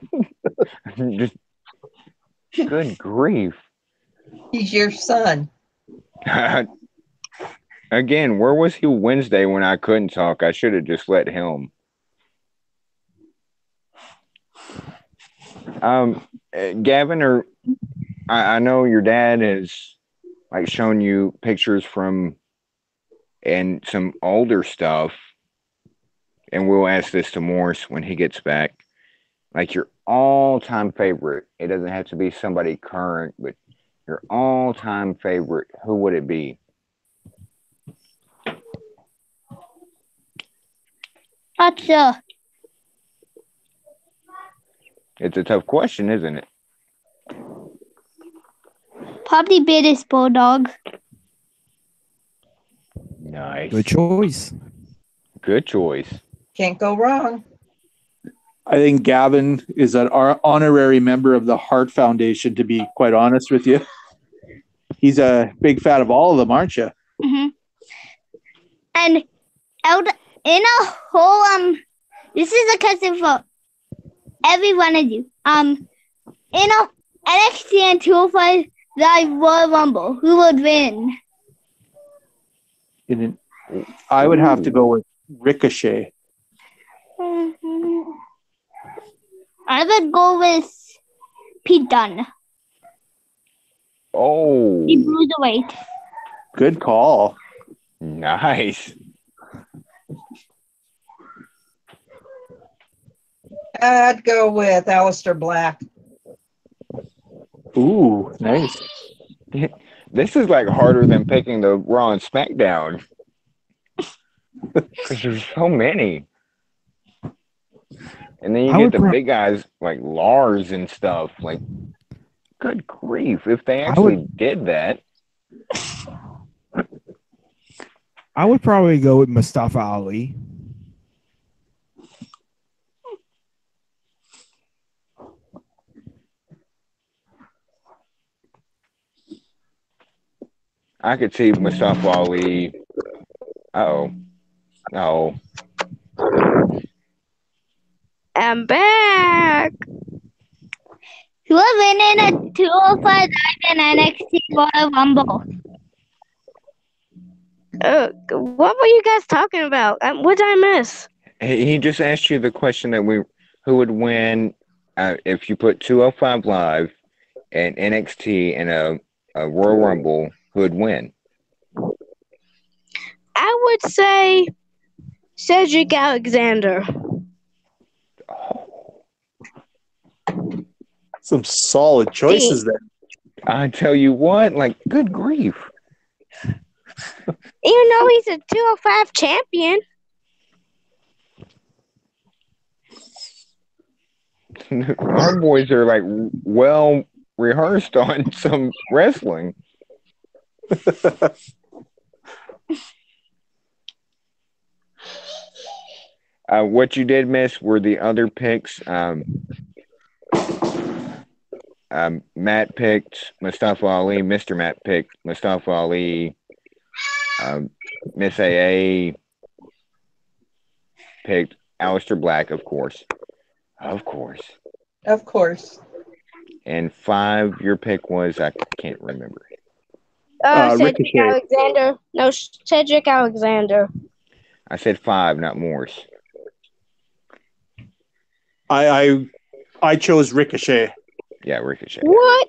Speaker 3: Just good grief.
Speaker 7: He's your son.
Speaker 3: Again, where was he Wednesday when I couldn't talk? I should have just let him. Gavin, or I know your dad has like shown you pictures from and some older stuff, and we'll ask this to Morris when he gets back. Like your all-time favorite. It doesn't have to be somebody current, but your all-time favorite. Who would it be?
Speaker 6: It's
Speaker 3: It's a tough question, isn't it?
Speaker 6: Probably British Bulldog.
Speaker 3: Nice.
Speaker 4: Good choice.
Speaker 3: Good choice.
Speaker 7: Can't go wrong.
Speaker 5: I think Gavin is an honorary member of the Heart Foundation, to be quite honest with you. He's a big fan of all of them, aren't you?
Speaker 6: Mm-hmm. And out in a whole this is a question for every one of you. In a NXT and 205 Live Royal Rumble, who would win?
Speaker 5: I would have to go with Ricochet.
Speaker 6: I would go with Pete Dunne,
Speaker 3: Oh,
Speaker 6: the Bruiserweight.
Speaker 5: Good call.
Speaker 3: nice.
Speaker 7: I'd go with Aleister Black.
Speaker 5: Ooh, nice.
Speaker 3: This is like harder than picking the Raw and SmackDown. Because there's so many. And then you
Speaker 4: I
Speaker 3: get
Speaker 4: would
Speaker 3: the
Speaker 4: pro-
Speaker 3: big guys like Lars and stuff. Like, good grief. If they
Speaker 4: I
Speaker 3: actually did that.
Speaker 4: I would probably go with Mustafa Ali.
Speaker 3: I could see Mustafa Ali. Uh-oh. No.
Speaker 2: I'm back.
Speaker 6: Who would win in a 205 Live and NXT Royal Rumble?
Speaker 2: What were you guys talking about? What did I miss?
Speaker 3: He just asked you the question that who would win if you put 205 Live and NXT in a Royal Rumble, who would win?
Speaker 2: I would say Cedric Alexander.
Speaker 3: Oh,
Speaker 5: Some solid choices there.
Speaker 3: I tell you what, like, good grief.
Speaker 2: Even though he's a 205 champion.
Speaker 3: Our boys are like well rehearsed on some wrestling. What you did miss were the other picks. Matt picked Mustafa Ali. Mr. Matt picked Mustafa Ali. Miss AA picked Aleister Black, of course. Of course.
Speaker 7: Of course.
Speaker 3: And 5, your pick was, I can't remember.
Speaker 2: Cedric
Speaker 5: Ricochet.
Speaker 2: Alexander. No, Cedric Alexander.
Speaker 3: I said 5, not Morse.
Speaker 5: I chose Ricochet.
Speaker 3: Yeah, Ricochet.
Speaker 2: What?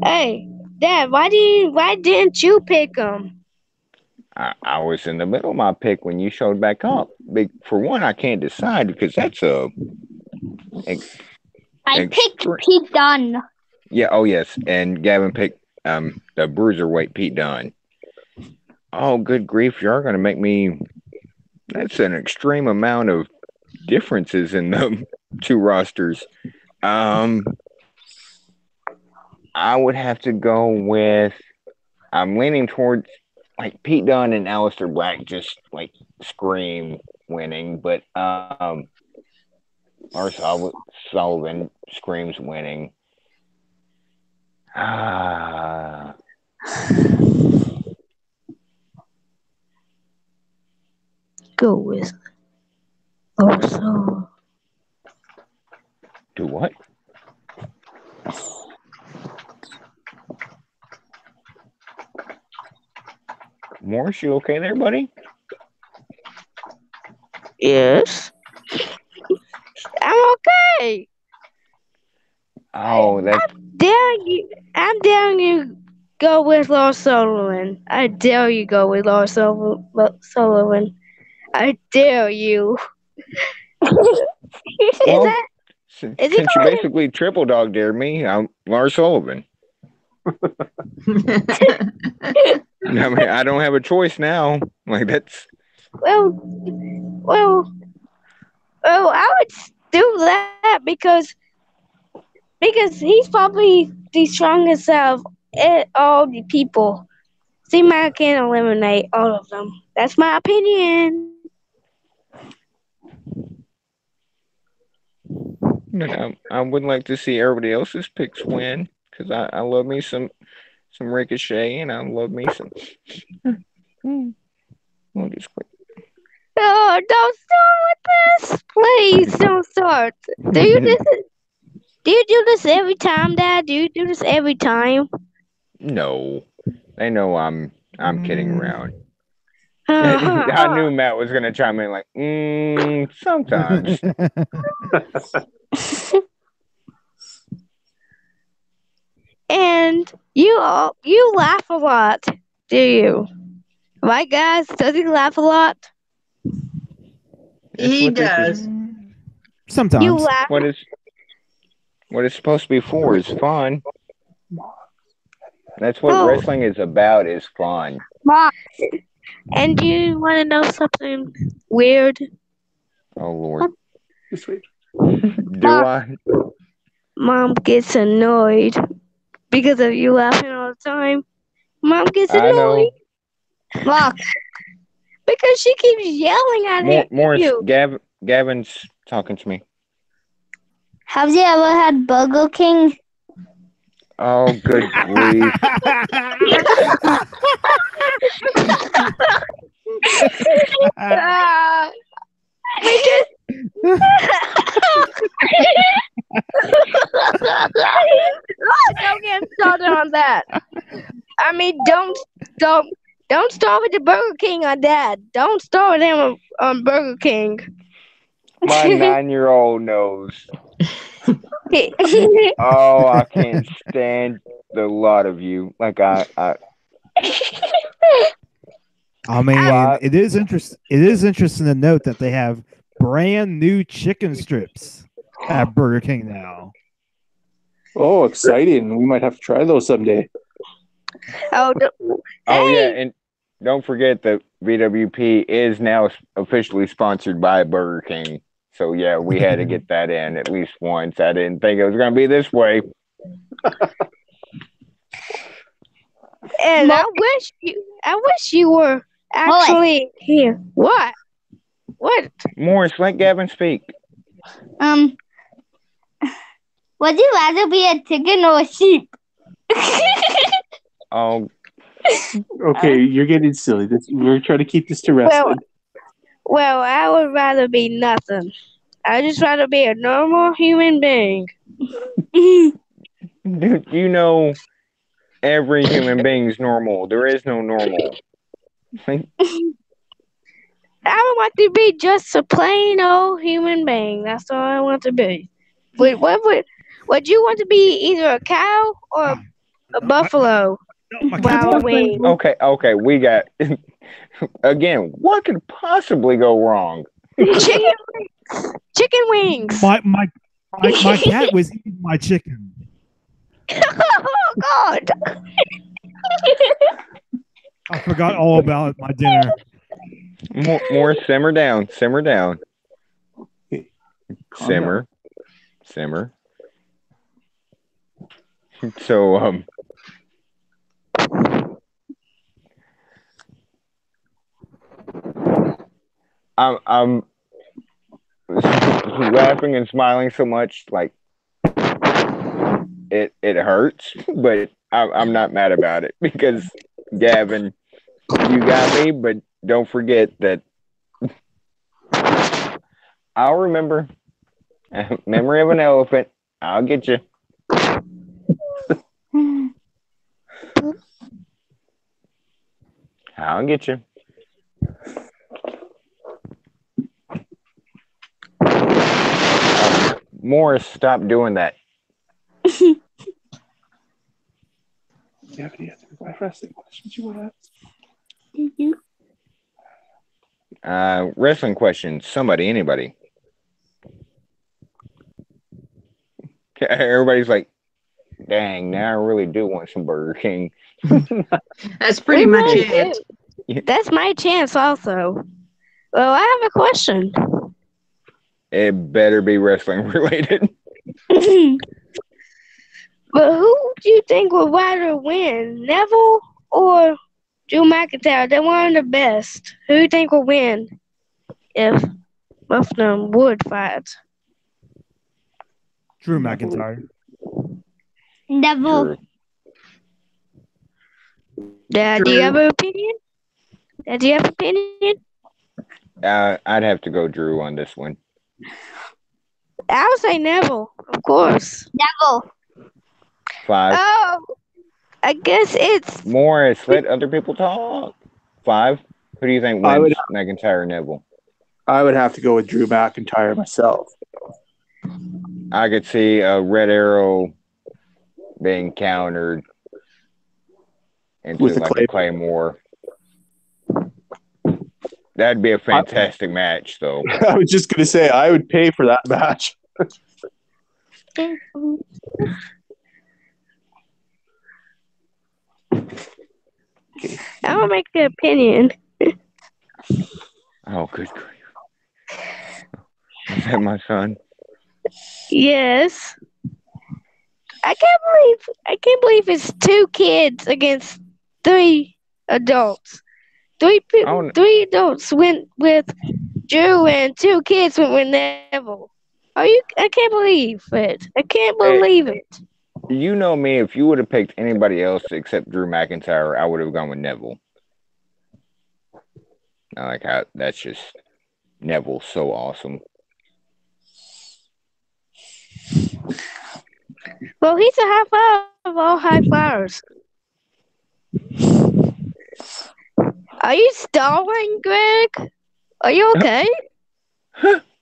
Speaker 2: Hey, Dad, why didn't you pick him?
Speaker 3: I was in the middle of my pick when you showed back up. For one, I can't decide because that's
Speaker 6: I picked Pete Dunne.
Speaker 3: Yeah, oh yes. And Gavin picked the bruiserweight Pete Dunne. Oh, good grief, you're gonna make me. That's an extreme amount of differences in the two rosters. I would have to go with. I'm leaning towards like Pete Dunne and Aleister Black just like scream winning, but or Sullivan screams winning.
Speaker 2: Go with also.
Speaker 3: Do what? Morris, you okay there, buddy?
Speaker 2: Yes. I'm okay.
Speaker 3: Oh, that's
Speaker 2: I'm daring you go with Lars Sullivan. I dare you go with Lars Sullivan. I dare you.
Speaker 3: well,
Speaker 2: Is
Speaker 3: since
Speaker 2: he
Speaker 3: you
Speaker 2: going?
Speaker 3: basically triple dog dared me, I'm Lars Sullivan. I mean, I don't have a choice now. Like that's
Speaker 2: Well, I would do that because Because he's probably the strongest of all the people. C-Man can eliminate all of them. That's my opinion.
Speaker 3: But I would like to see everybody else's picks win because I love me some Ricochet and I love me some. We'll just quit.
Speaker 2: Oh, don't start with this. Please don't start. Do you do this every time, Dad? Do you do this every time?
Speaker 3: No, they know I'm kidding around.
Speaker 2: Uh-huh.
Speaker 3: I knew Matt was gonna chime in like, sometimes.
Speaker 2: And you laugh a lot, do you? Right, guys? Does he laugh a lot?
Speaker 3: That's
Speaker 7: He
Speaker 3: what this
Speaker 7: does.
Speaker 3: is.
Speaker 4: Sometimes.
Speaker 2: You laugh.
Speaker 3: What it's supposed to be for is fun. That's what wrestling is about. Is fun.
Speaker 2: And do you want to know something weird?
Speaker 3: Oh Lord.
Speaker 5: Just wait.
Speaker 3: Do I?
Speaker 2: Mom gets annoyed because of you laughing all the time. Mom gets
Speaker 3: I know.
Speaker 2: annoyed. Because she keeps yelling at
Speaker 3: Morris,
Speaker 2: you.
Speaker 3: Gavin's talking to me.
Speaker 6: Have you ever had Burger King?
Speaker 3: Oh, good grief.
Speaker 2: Don't get started on that. I mean, don't start with the Burger King on Dad. Don't start with him on Burger King.
Speaker 3: My 9-year-old knows. Oh, I can't stand the lot of you. Like I
Speaker 4: mean, it is interesting to note that they have brand new chicken strips at Burger King now.
Speaker 5: Oh, exciting! We might have to try those someday.
Speaker 3: Oh yeah, and don't forget that VWP is now officially sponsored by Burger King. So yeah, we had to get that in at least once. I didn't think it was going to be this way.
Speaker 2: And I wish you were actually here. What?
Speaker 3: Morris, let Gavin speak.
Speaker 6: Would you rather be a chicken or a sheep?
Speaker 3: Oh.
Speaker 5: Okay, you're getting silly. We're trying to keep this to wrestling.
Speaker 2: Well, I would rather be nothing. I'd just rather be a normal human being.
Speaker 3: Do you know every human being's normal? There is no normal.
Speaker 2: I would want to be just a plain old human being. That's all I want to be. Would you want to be either a cow or a buffalo? Wild wing.
Speaker 3: Okay, we got again. What could possibly go wrong?
Speaker 2: Chicken wings.
Speaker 4: My cat was eating my chicken.
Speaker 2: Oh God!
Speaker 4: I forgot all about my dinner.
Speaker 3: More simmer down. Simmer. So I'm laughing and smiling so much, like it hurts, but I'm not mad about it because Gavin, you got me, but don't forget that I'll remember. Memory of an elephant. I'll get you. I'll get you. Morris, stop doing that.
Speaker 5: Do you have any other wrestling questions you want to ask?
Speaker 3: Wrestling questions. Somebody, anybody. Everybody's like, dang, now I really do want some Burger King.
Speaker 1: That's pretty much it.
Speaker 2: That's my chance also. Well, I have a question.
Speaker 3: It better be wrestling related.
Speaker 2: But who do you think would rather win, Neville or Drew McIntyre? They're one of the best. Who do you think will win if both of them would fight?
Speaker 4: Drew McIntyre.
Speaker 6: Devil.
Speaker 3: Drew.
Speaker 2: Dad, do you have an opinion? Dad, do you have an opinion?
Speaker 3: I'd have to go Drew on this one.
Speaker 2: I would say Neville, of course.
Speaker 6: Devil.
Speaker 3: 5.
Speaker 2: Oh, I guess it's
Speaker 3: Morris, let other people talk. 5. Who do you think
Speaker 5: I
Speaker 3: wins,
Speaker 5: would-
Speaker 3: McIntyre or Neville?
Speaker 5: I would have to go with Drew McIntyre myself.
Speaker 3: I could see a Red Arrow being countered into
Speaker 5: With the
Speaker 3: like a Claymore. That'd be a fantastic match, though.
Speaker 5: I was just going to say, I would pay for that match.
Speaker 2: I don't make an opinion.
Speaker 3: Oh, good grief. Is that my son?
Speaker 2: Yes. I can't believe it's 2 kids against 3 adults.
Speaker 3: Oh,
Speaker 2: Three adults went with Drew and 2 kids went with Neville. I can't believe it. I can't believe it.
Speaker 3: you know me. If you would have picked anybody else except Drew McIntyre, I would have gone with Neville. I like how that's just Neville's so awesome.
Speaker 2: Well, he's a high flyer of all high flyers. Are you stalling, Greg? Are you okay?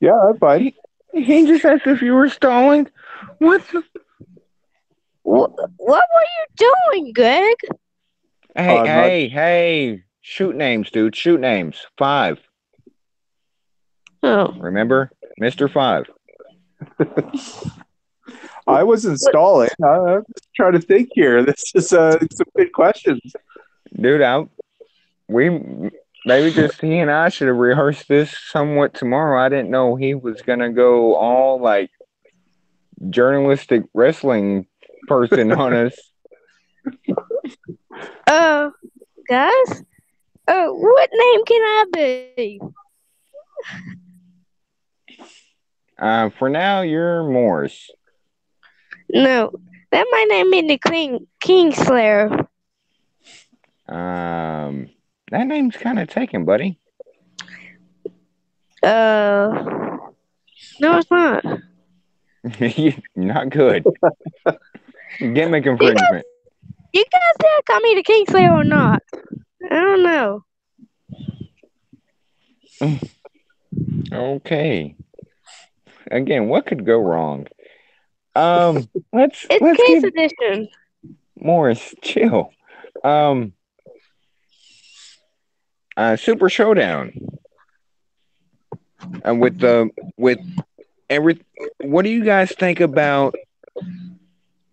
Speaker 5: Yeah, I'm fine.
Speaker 3: He just asked if you were stalling. What the?
Speaker 2: What were you doing, Greg?
Speaker 3: Hey! Shoot names, dude. Shoot names. 5.
Speaker 2: Oh,
Speaker 3: Remember, Mr. 5.
Speaker 5: I wasn't stalling. I'm just trying to think here. This is some good questions.
Speaker 3: Dude, maybe just he and I should have rehearsed this somewhat tomorrow. I didn't know he was gonna go all like journalistic wrestling person on us.
Speaker 2: Guys? What name can I be?
Speaker 3: For now, you're Morse.
Speaker 2: No, that might name be the Kingslayer.
Speaker 3: That name's kind of taken, buddy.
Speaker 2: No, it's not.
Speaker 3: Not good. Gimmick infringement.
Speaker 2: You guys dare call me the Kingslayer or not? I don't know.
Speaker 3: Okay. Again, what could go wrong? Let's
Speaker 2: It's Case
Speaker 3: give
Speaker 2: Edition.
Speaker 3: Morris chill. Super Showdown. And with every, what do you guys think about,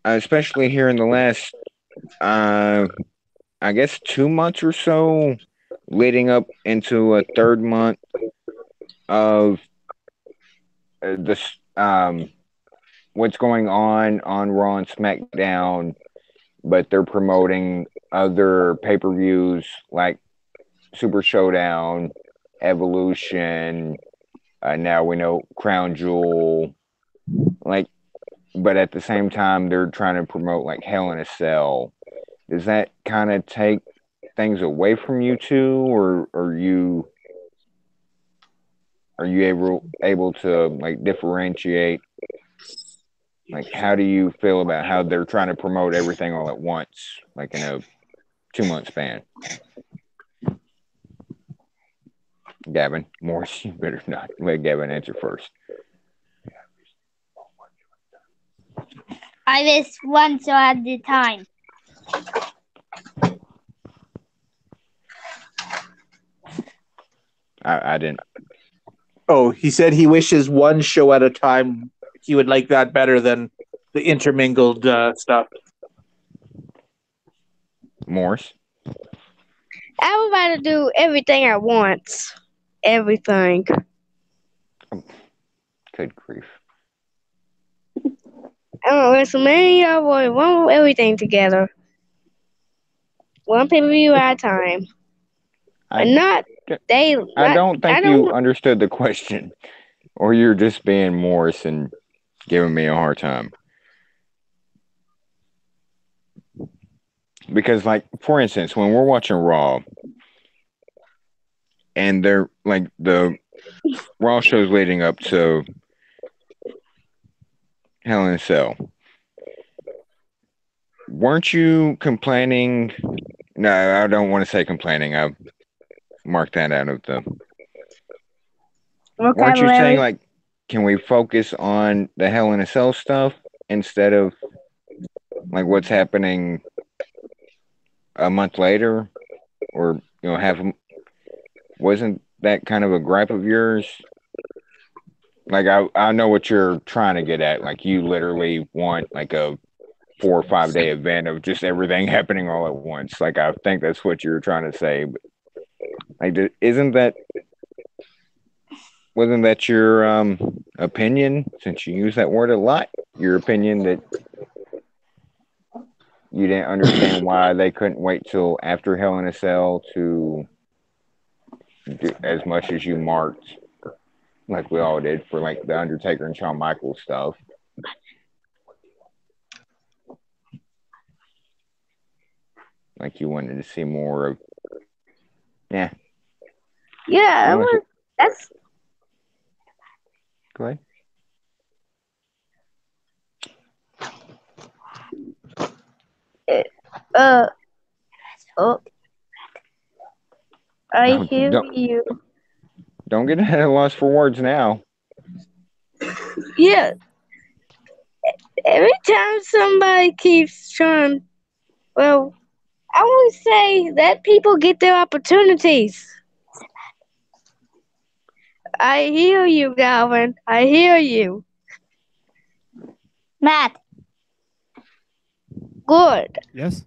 Speaker 3: especially here in the last, I guess 2 months or so, leading up into a 3rd month of this, what's going on Raw and SmackDown, but they're promoting other pay-per-views like Super Showdown, Evolution. Now we know Crown Jewel, like, but at the same time they're trying to promote like Hell in a Cell. Does that kind of take things away from you two, or are you able to like differentiate? Like, how do you feel about how they're trying to promote everything all at once, like in a 2-month span? Gavin, Morris, you better not let Gavin answer first.
Speaker 6: I was one so at the time.
Speaker 3: I didn't.
Speaker 5: Oh, he said he wishes one show at a time. He would like that better than the intermingled stuff.
Speaker 3: Morris?
Speaker 2: I would rather do everything at once. Everything.
Speaker 3: Good grief.
Speaker 2: WrestleMania, we want everything together. One pay-per-view at a time. But not daily.
Speaker 3: I don't think you understood the question, or you're just being Morris and giving me a hard time. Because, like, for instance, when we're watching Raw, and they're like the Raw shows leading up to Hell in a Cell, weren't you complaining? No, I don't want to say complaining. I marked that out of the. Weren't you saying, like, can we focus on the Hell in a Cell stuff instead of like what's happening a month later, or wasn't that kind of a gripe of yours? Like, I know what you're trying to get at. Like, you literally want like a 4 or 5 day event of just everything happening all at once. Like, I think that's what you're trying to say. But like, wasn't that your opinion? Since you use that word a lot, your opinion that you didn't understand why they couldn't wait till after Hell in a Cell to do as much as you marked, like we all did for like the Undertaker and Shawn Michaels stuff. Like, you wanted to see more of, yeah.
Speaker 2: Yeah, that's.
Speaker 3: Go ahead.
Speaker 2: I hear you.
Speaker 3: Don't get at a loss for words now.
Speaker 2: Yeah. Every time somebody keeps trying, well, I would say let people get their opportunities. I hear you, Galvin. I hear you.
Speaker 6: Matt.
Speaker 2: Good.
Speaker 4: Yes.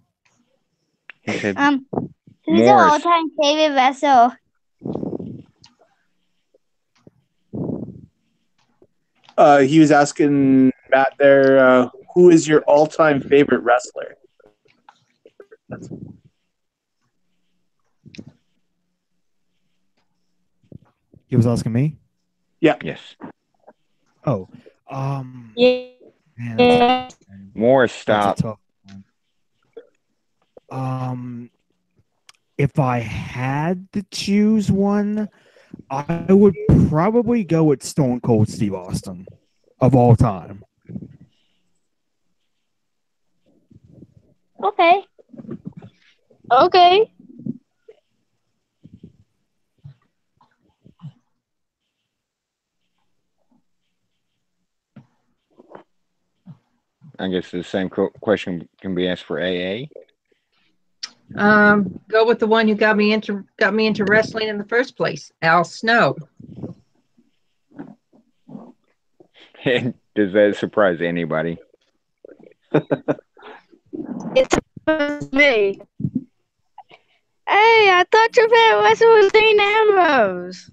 Speaker 3: He said,
Speaker 6: who's your all-time favorite wrestler?
Speaker 5: He was asking Matt there, who is your all-time favorite wrestler?
Speaker 4: He was asking me?
Speaker 5: Yeah.
Speaker 3: Yes.
Speaker 4: Oh.
Speaker 2: Yeah.
Speaker 4: Man,
Speaker 3: More stop.
Speaker 4: If I had to choose one, I would probably go with Stone Cold Steve Austin of all time.
Speaker 6: Okay.
Speaker 2: Okay.
Speaker 3: I guess the same question can be asked for AA.
Speaker 7: Go with the one who got me into wrestling in the first place, Al Snow.
Speaker 3: Does that surprise anybody?
Speaker 2: It surprises me. Hey, I thought your favorite wrestler was Dean Ambrose.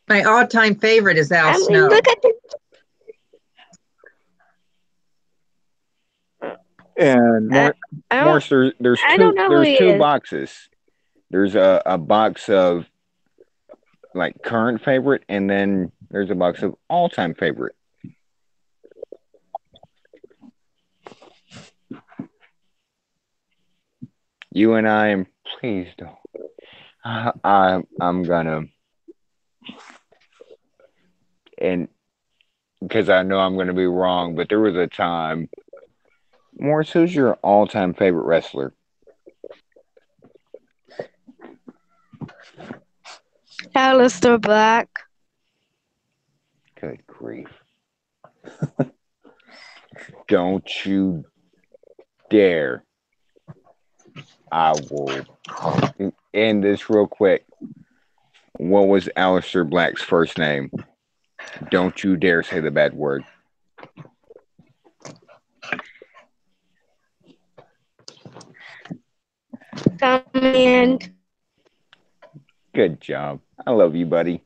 Speaker 7: My all-time favorite is Al Snow.
Speaker 2: Look at the.
Speaker 5: And
Speaker 3: Morris, there's two boxes. There's a box of like current favorite, and then there's a box of all-time favorite. You and I, and please don't. I'm gonna, and because I know I'm gonna be wrong, but there was a time. Morris, who's your all-time favorite wrestler?
Speaker 2: Aleister Black.
Speaker 3: Good grief. Don't you dare. I will end this real quick. What was Aleister Black's first name? Don't you dare say the bad word.
Speaker 2: Command.
Speaker 3: Good job. I love you, buddy.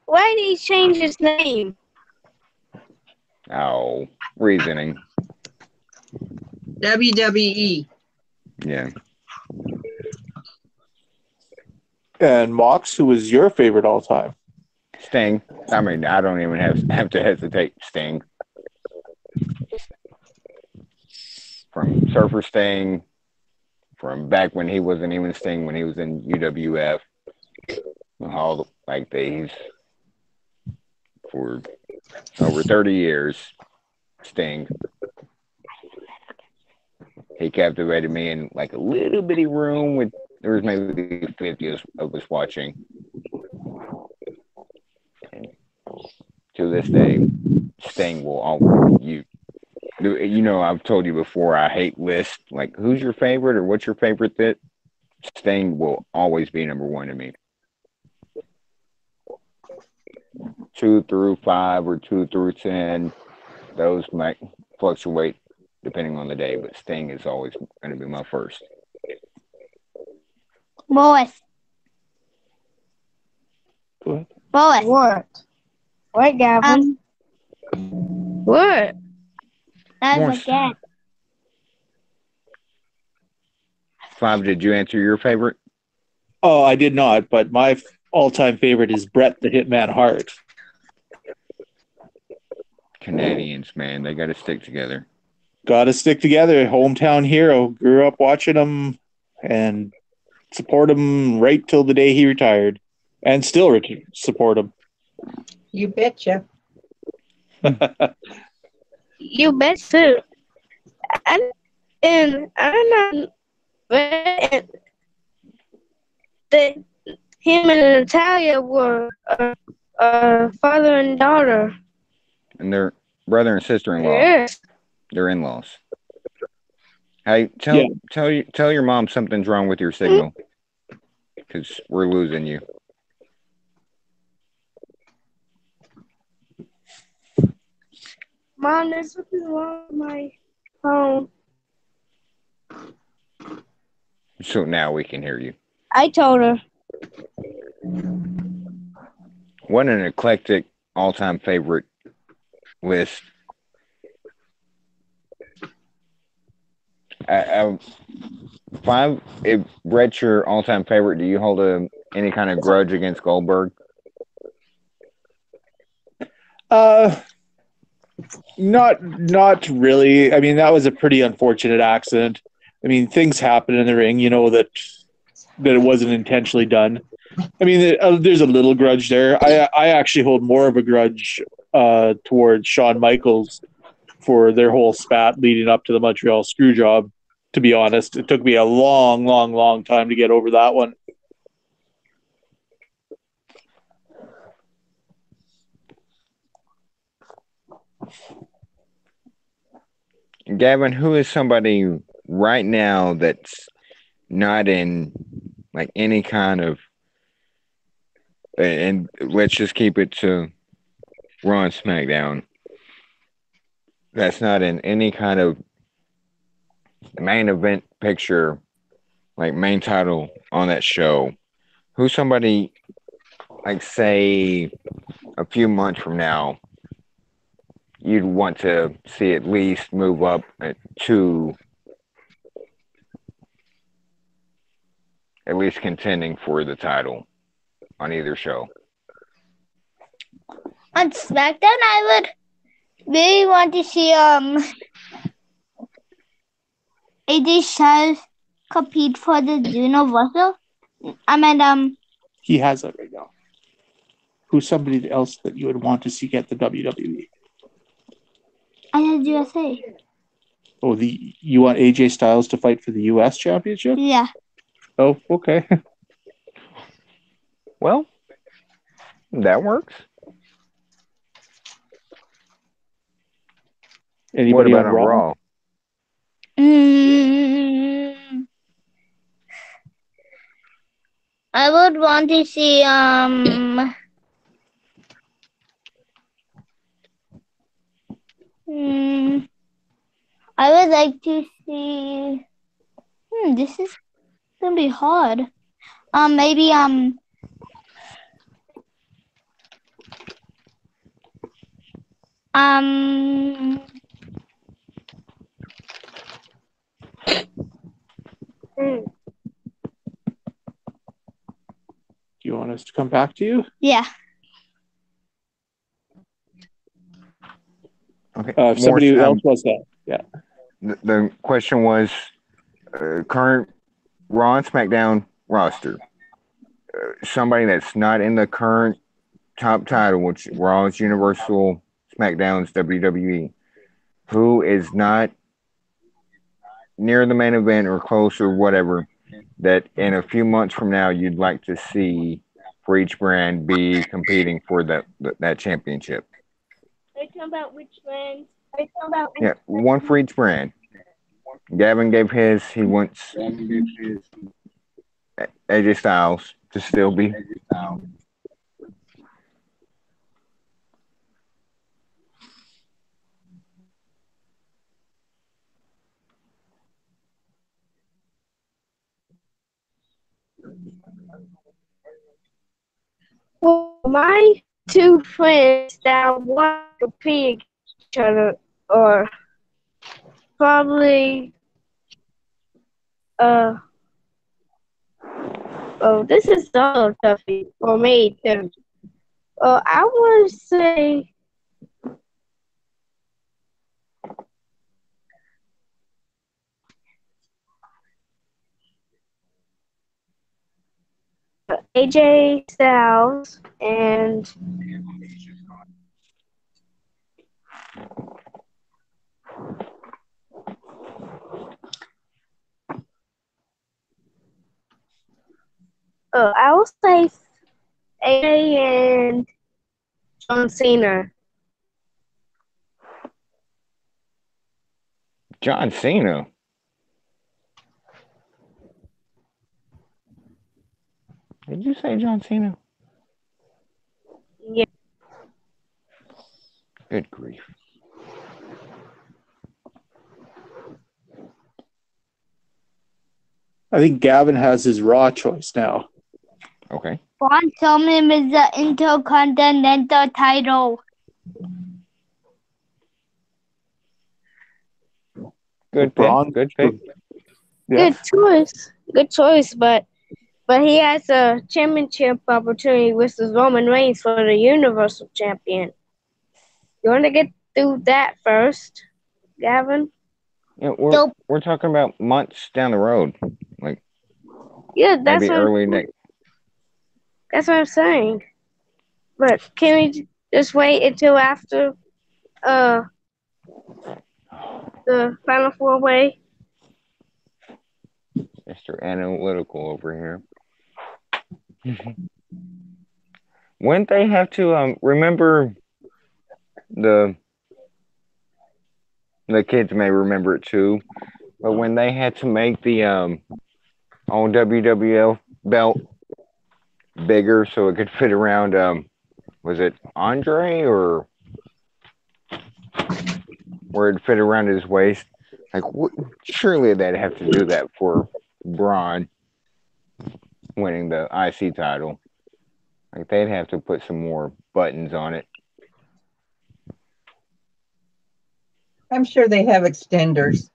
Speaker 2: What why did he change his name?
Speaker 3: Oh, reasoning.
Speaker 7: WWE.
Speaker 3: Yeah.
Speaker 5: And Mox, who was your favorite all time?
Speaker 3: Sting. I mean, I don't even have to hesitate. Sting. From Surfer Sting, from back when he wasn't even Sting, when he was in UWF, all like these for over 30 years. Sting. He captivated me in like a little bitty room with there was maybe 50 of us watching. And to this day, Sting will all you know, I've told you before, I hate lists. Like, who's your favorite or what's your favorite that Sting will always be number one to me. 2 through 5 or 2 through 10, those might fluctuate depending on the day, but Sting is always going to be my first.
Speaker 6: Boys.
Speaker 5: Go ahead.
Speaker 6: Boys.
Speaker 2: What? What, Gavin? What?
Speaker 6: I
Speaker 3: Morse.
Speaker 6: forget.
Speaker 3: 5, did you answer your favorite?
Speaker 5: Oh, I did not, but my all-time favorite is Bret the Hitman Hart.
Speaker 3: Canadians, man, they got to stick together.
Speaker 5: Got to stick together. Hometown hero. Grew up watching him and support him right till the day he retired, and still support him.
Speaker 7: You betcha.
Speaker 2: You bet too. And I'm not that him and Natalia were father and daughter.
Speaker 3: And they're brother and sister-in-law.
Speaker 2: Yes.
Speaker 3: They're in-laws. Hey, tell your mom something's wrong with your signal, because we're losing you.
Speaker 2: Mom, there's something wrong with my phone.
Speaker 3: So now we can hear you.
Speaker 2: I told her.
Speaker 3: What an eclectic all-time favorite list. If Brett's your all-time favorite, do you hold any kind of grudge against Goldberg?
Speaker 5: Not really. I mean, that was a pretty unfortunate accident. I mean, things happen in the ring, you know, that it wasn't intentionally done. I mean, there's a little grudge there. I actually hold more of a grudge towards Shawn Michaels for their whole spat leading up to the Montreal Screwjob, to be honest. It took me a long time to get over that one.
Speaker 3: Gavin, who is somebody right now that's not in like any kind of, and let's just keep it to Raw and SmackDown, that's not in any kind of main event picture, like main title on that show? Who's somebody, like, say a few months from now, you'd want to see at least move up to at least contending for the title on either show?
Speaker 6: On SmackDown, I would really want to see AJ Styles compete for the Universal. I mean,
Speaker 5: He has that right now. Who's somebody else that you would want to see get the WWE?
Speaker 6: I said USA.
Speaker 5: Oh, you want AJ Styles to fight for the US Championship?
Speaker 6: Yeah.
Speaker 5: Oh, okay.
Speaker 3: Well, that works.
Speaker 5: Anybody
Speaker 3: what about
Speaker 5: on Raw?
Speaker 6: I would want to see I would like to see. This is gonna be hard. Maybe Um.
Speaker 2: Hmm.
Speaker 5: Do you want us to come back to you?
Speaker 6: Yeah.
Speaker 3: Okay.
Speaker 5: If somebody else was that. Yeah.
Speaker 3: The question was current Raw and SmackDown roster. Somebody that's not in the current top title, which Raw is Universal, SmackDown's WWE, who is not near the main event or close or whatever, that in a few months from now you'd like to see for each brand be competing for that championship.
Speaker 2: Are you talking about which brand?
Speaker 3: Yeah, one for each brand. Gavin gave his. He wants AJ Styles to still be.
Speaker 2: Well, my two friends that want to compete against each other are probably oh, this is so toughy for me too. I would say AJ Styles and I will say AJ and John Cena.
Speaker 3: John Cena. Did you say John Cena?
Speaker 2: Yeah.
Speaker 3: Good grief.
Speaker 5: I think Gavin has his Raw choice now.
Speaker 3: Okay.
Speaker 6: Braun Strowman is the Intercontinental title.
Speaker 3: Good
Speaker 5: Braun.
Speaker 3: pick. Good pick.
Speaker 5: Yeah.
Speaker 2: Good choice, but he has a championship opportunity with Roman Reigns for the Universal Champion. You want to get through that first, Gavin?
Speaker 3: Yeah,
Speaker 6: Nope.
Speaker 3: we're talking about months down the road, like
Speaker 2: Yeah,
Speaker 3: maybe early next.
Speaker 2: That's what I'm saying. But can we just wait until after the Final Four way?
Speaker 3: Mr. Analytical over here. Wouldn't they have to remember the kids may remember it too, but when they had to make the old WWL belt bigger so it could fit around was it Andre or where it fit around his waist? Like surely they'd have to do that for Braun winning the IC title. Like they'd have to put some more buttons on it.
Speaker 7: I'm sure they have extenders.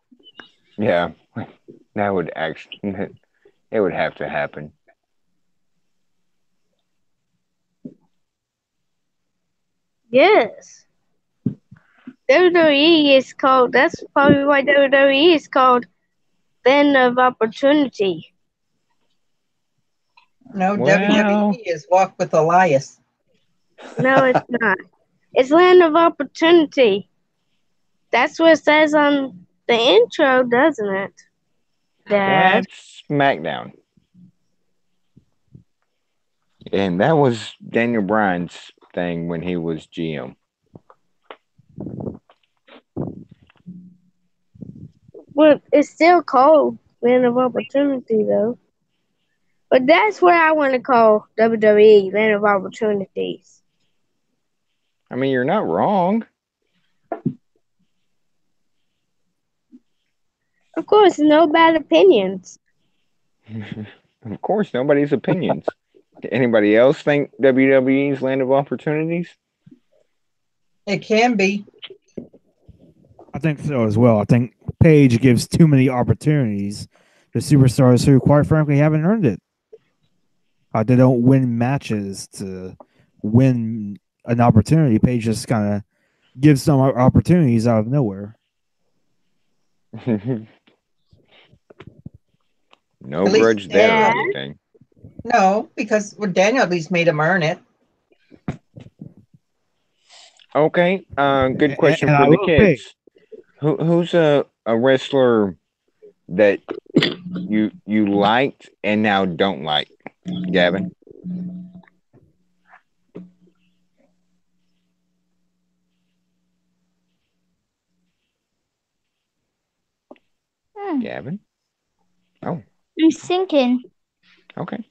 Speaker 3: Yeah, that would actually, it would have to happen.
Speaker 2: Yes. WWE is called, that's probably why WWE is called Land of Opportunity.
Speaker 7: No,
Speaker 3: Well,
Speaker 7: WWE is Walk with Elias.
Speaker 2: No, it's not. It's Land of Opportunity. That's what it says on the intro, doesn't it? Dad.
Speaker 3: that's SmackDown. And that was Daniel Bryan's thing when he was GM.
Speaker 2: Well, it's still called Land of Opportunity, though. But that's what I want to call WWE, Land of Opportunities.
Speaker 3: I mean, you're not wrong.
Speaker 2: Of course, no bad opinions.
Speaker 3: Of course, nobody's opinions. Anybody else think WWE's Land of Opportunities?
Speaker 7: It can be.
Speaker 4: I think so as well. I think Paige gives too many opportunities to superstars who, quite frankly, haven't earned it. They don't win matches to win an opportunity. Paige just kind of gives some opportunities out of nowhere.
Speaker 3: No
Speaker 7: At least
Speaker 3: grudge there or
Speaker 2: Yeah.
Speaker 3: anything.
Speaker 7: No, because Daniel at least made him earn it.
Speaker 3: Okay, good question
Speaker 4: And
Speaker 3: for
Speaker 4: I
Speaker 3: the
Speaker 4: love Paige.
Speaker 3: kids. Who's a wrestler that you liked and now don't like, Gavin? Gavin? Oh,
Speaker 6: I'm thinking.
Speaker 3: okay.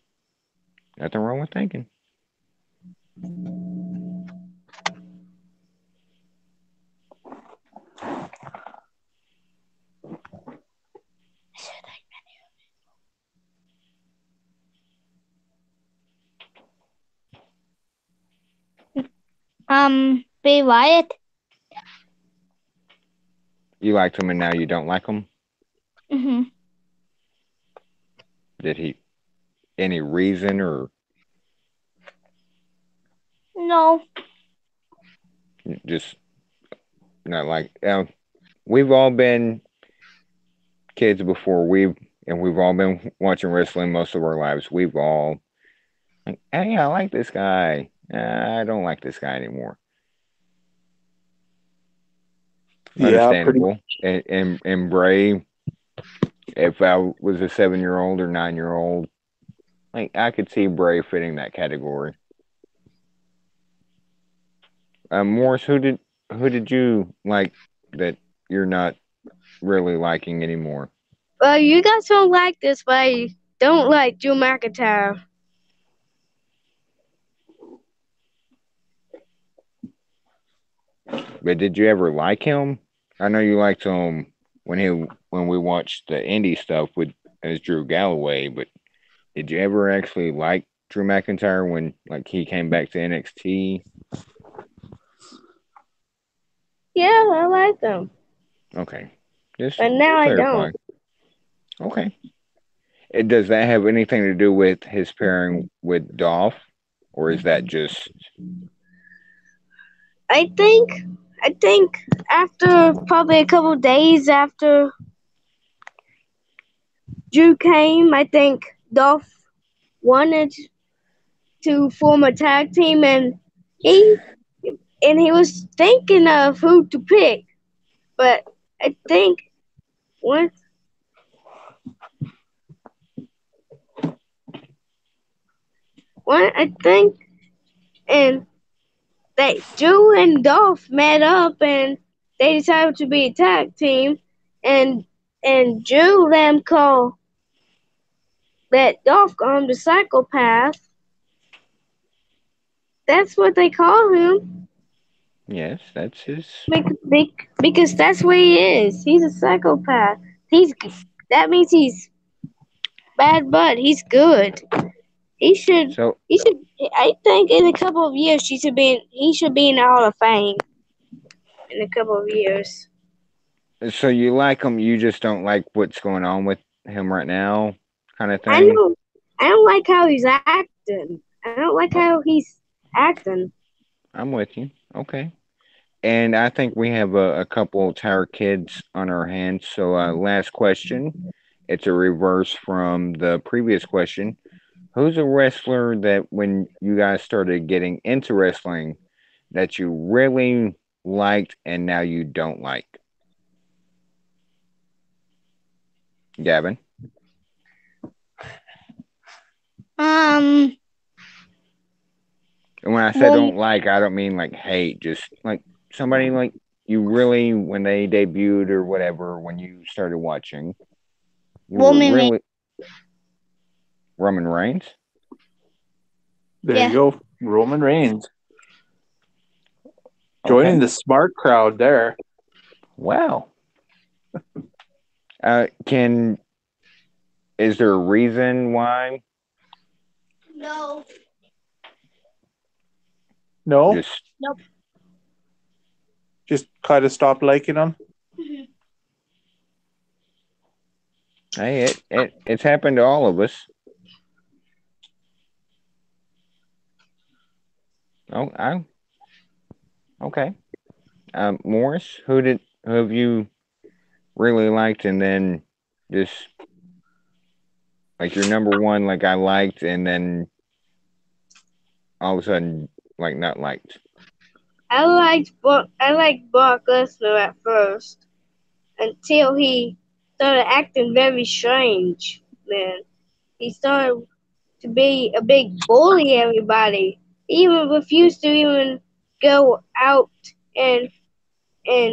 Speaker 3: Nothing wrong with thinking.
Speaker 6: Bray Wyatt.
Speaker 3: You liked him and now you don't like him?
Speaker 6: Mm-hmm.
Speaker 3: Did he any reason or
Speaker 6: No.
Speaker 3: just not like? We've all been kids before. We've all been watching wrestling most of our lives. We've all like, hey, I like this guy. I don't like this guy anymore.
Speaker 5: Yeah, pretty.
Speaker 3: Understandable. And Bray, if I was a 7-year-old or 9-year-old, like I could see Bray fitting that category. Morris, who did you like that you're not really liking anymore?
Speaker 2: Well, you guys don't like this, but I don't like Drew McIntyre.
Speaker 3: But did you ever like him? I know you liked him when we watched the indie stuff with as Drew Galloway, but did you ever actually like Drew McIntyre when like he came back to NXT?
Speaker 2: Yeah, I like them,
Speaker 3: Okay, just
Speaker 2: but now I
Speaker 3: clarifying.
Speaker 2: don't.
Speaker 3: Okay, does that have anything to do with his pairing with Dolph, or is that just
Speaker 2: I think, I think after probably a couple days after Drew came, I think Dolph wanted to form a tag team, he he was thinking of who to pick, but I think once one I think and that Drew and Dolph met up and they decided to be a tag team, and Drew them call that Dolph call him the psychopath. That's what they call him.
Speaker 3: yes? That's his.
Speaker 2: Because that's what he is. He's a psychopath. He's that means he's bad, but he's good. He should.
Speaker 3: So
Speaker 2: He should. I think in a couple of years he should be in the Hall of Fame. In a couple of years.
Speaker 3: so you like him, you just don't like what's going on with him right now, kind of
Speaker 2: I
Speaker 3: thing.
Speaker 2: know. I don't like how he's acting. I don't like how he's acting.
Speaker 3: I'm with you. Okay. And I think we have a couple Tower kids on our hands. So, last question. It's a reverse from the previous question. Who's a wrestler that when you guys started getting into wrestling that you really liked and now you don't like? Gavin?
Speaker 6: Um.
Speaker 3: And when I say
Speaker 6: Well,
Speaker 3: don't like, I don't mean like hate, just like somebody like you really, when they debuted or whatever, when you started watching, you were
Speaker 6: Roman Reigns.
Speaker 3: really Roman Reigns?
Speaker 5: There
Speaker 6: Yeah.
Speaker 5: you go, Roman Reigns joining
Speaker 3: Okay.
Speaker 5: the smart crowd there.
Speaker 3: Wow. Is there a reason why?
Speaker 6: No.
Speaker 5: No,
Speaker 3: Just
Speaker 6: Nope.
Speaker 5: kind of stopped liking him?
Speaker 3: Hey, it's happened to all of us. Oh, okay. Morris, who have you really liked, and then just like your number one, like I liked, and then all of a sudden, like not liked.
Speaker 2: I liked Brock Lesnar at first until he started acting very strange. Then he started to be a big bully everybody. He even refused to even go out and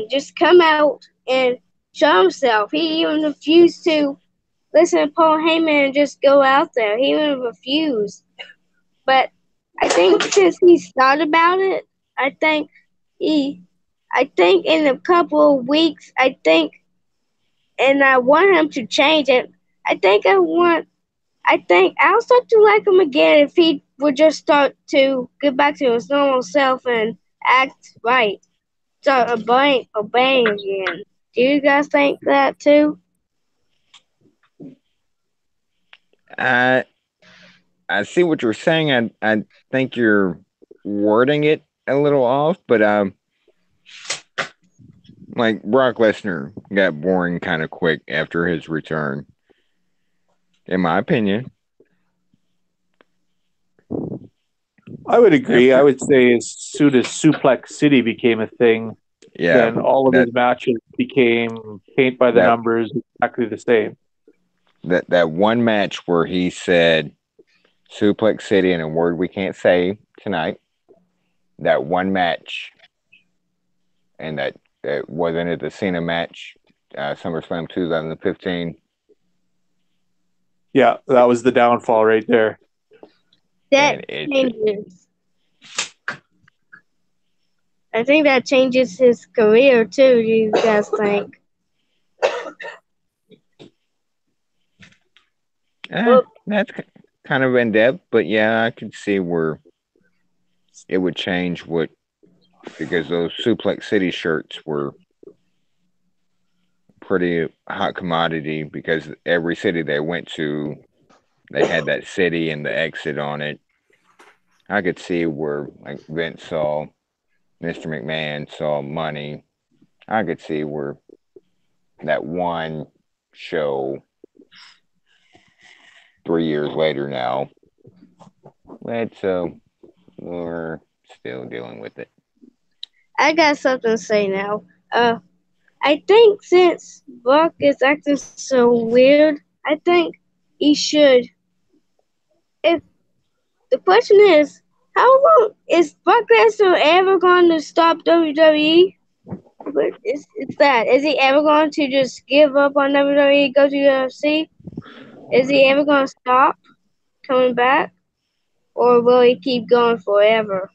Speaker 2: just come out and show himself. He even refused to listen to Paul Heyman and just go out there. He even refused. But I think since he's thought about it, I think in a couple of weeks, and I want him to change it. I think I'll start to like him again if he would just start to get back to his normal self and act right. Start obeying again. Do you guys think that too?
Speaker 3: I see what you're saying. I think you're wording it a little off, but like Brock Lesnar got boring kind of quick after his return, in my opinion.
Speaker 5: I would agree. I would say as soon as Suplex City became a thing, then all of his matches became paint by the numbers, exactly the same.
Speaker 3: That one match where he said Suplex City in a word we can't say tonight. That one match, and that wasn't it the Cena match, SummerSlam 2015.
Speaker 5: Yeah, that was the downfall right there.
Speaker 2: That changes. I think that changes his career too. Do you guys think?
Speaker 3: That's kind of in depth, but yeah, I could see where it would change because those Suplex City shirts were pretty hot commodity because every city they went to, they had that city and the exit on it. I could see where like Vince saw, Mr. McMahon saw money. I could see where that one show 3 years later now, we're still dealing with it.
Speaker 2: I got something to say now. I think since Brock is acting so weird, I think he should. If the question is, how long is Brock Lesnar ever going to stop WWE? But it's that. Is he ever going to just give up on WWE, go to UFC? Is he ever going to stop coming back? Or will he keep going forever?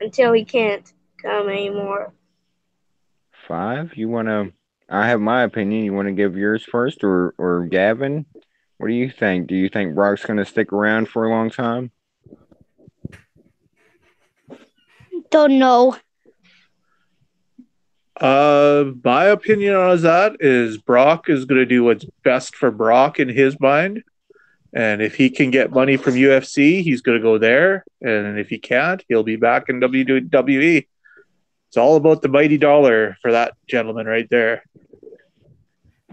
Speaker 2: Until he can't come anymore.
Speaker 3: 5, I have my opinion. You want to give yours first, or Gavin? What do you think? Do you think Brock's going to stick around for a long time?
Speaker 6: Don't know.
Speaker 5: My opinion on that is Brock is going to do what's best for Brock in his mind. And if he can get money from UFC, he's going to go there. And if he can't, he'll be back in WWE. It's all about the mighty dollar for that gentleman right there.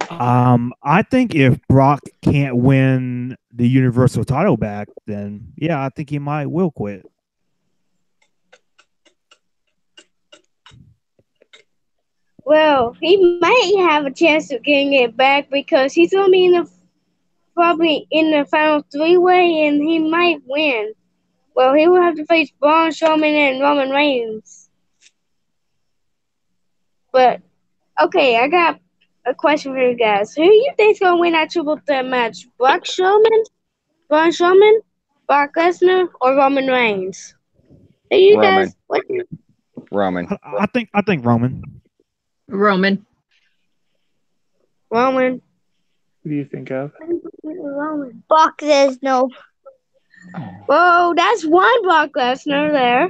Speaker 4: I think if Brock can't win the Universal title back, then yeah, I think he will quit.
Speaker 2: Well, he might have a chance of getting it back because he's going to be probably in the final 3-way, and he might win. Well, he will have to face Braun Strowman and Roman Reigns. But okay, I got a question for you guys. Who do you think's going to win that triple threat match? Braun Strowman, Brock Lesnar, or Roman Reigns? Who you
Speaker 3: Roman.
Speaker 2: guys? What?
Speaker 3: Roman.
Speaker 4: I think Roman.
Speaker 1: Roman.
Speaker 5: What do you think of?
Speaker 6: Brock says no.
Speaker 2: Whoa, that's one Brock Lesnar there.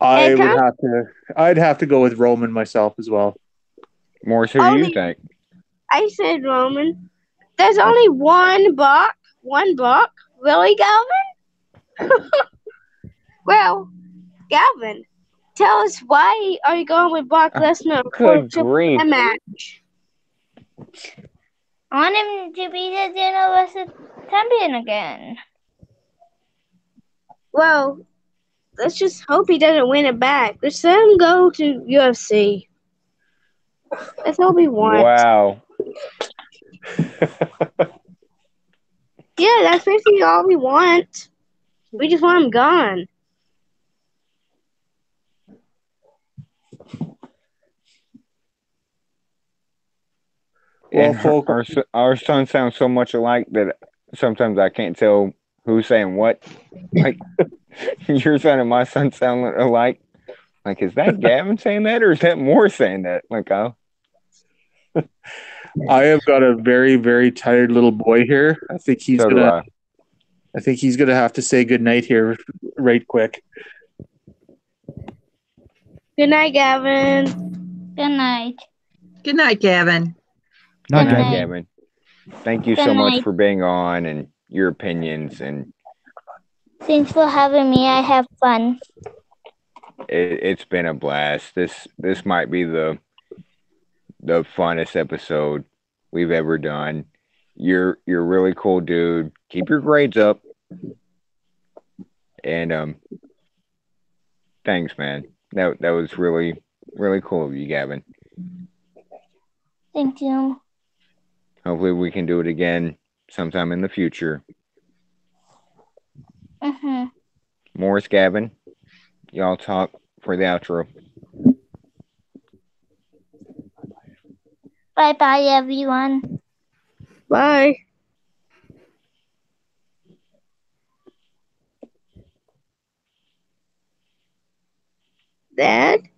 Speaker 5: I'd have to go with Roman myself as well.
Speaker 3: Morris, who do you think?
Speaker 2: I said Roman. There's only one Brock. One Brock? Really, Galvin? Well, Galvin, tell us why are you going with Brock Lesnar for a
Speaker 3: Good grief.
Speaker 2: match?
Speaker 6: I want him to be the Universal Champion again.
Speaker 2: Well, let's just hope he doesn't win it back. Let's let him go to UFC. That's all we want.
Speaker 3: Wow.
Speaker 2: Yeah, that's basically all we want. We just want him gone.
Speaker 5: Well,
Speaker 3: And
Speaker 5: folks,
Speaker 3: our sons sound so much alike that sometimes I can't tell who's saying what. Like your son and my son sound alike. Like, is that Gavin saying that, or is that Moore saying that? Like, oh,
Speaker 5: I have got a very, very tired little boy here. I think he's
Speaker 3: so do
Speaker 5: gonna.
Speaker 3: I.
Speaker 5: I think he's gonna have to say goodnight here, right quick.
Speaker 2: Good night, Gavin.
Speaker 6: Good night.
Speaker 7: Good night, Gavin.
Speaker 4: Not
Speaker 6: Good
Speaker 3: Good night,
Speaker 6: night.
Speaker 3: Gavin. Thank you
Speaker 6: Good
Speaker 3: so much
Speaker 6: night.
Speaker 3: for being on and your opinions, and
Speaker 6: Thanks for having me. I have fun.
Speaker 3: it's been a blast. This might be the funnest episode we've ever done. You're a really cool dude. Keep your grades up. And thanks, man. That was really cool of you, Gavin.
Speaker 6: Thank you.
Speaker 3: Hopefully we can do it again sometime in the future.
Speaker 6: Mm-hmm.
Speaker 3: Morris, Gavin, y'all talk for the outro.
Speaker 6: Bye-bye, everyone.
Speaker 2: Bye. Dad?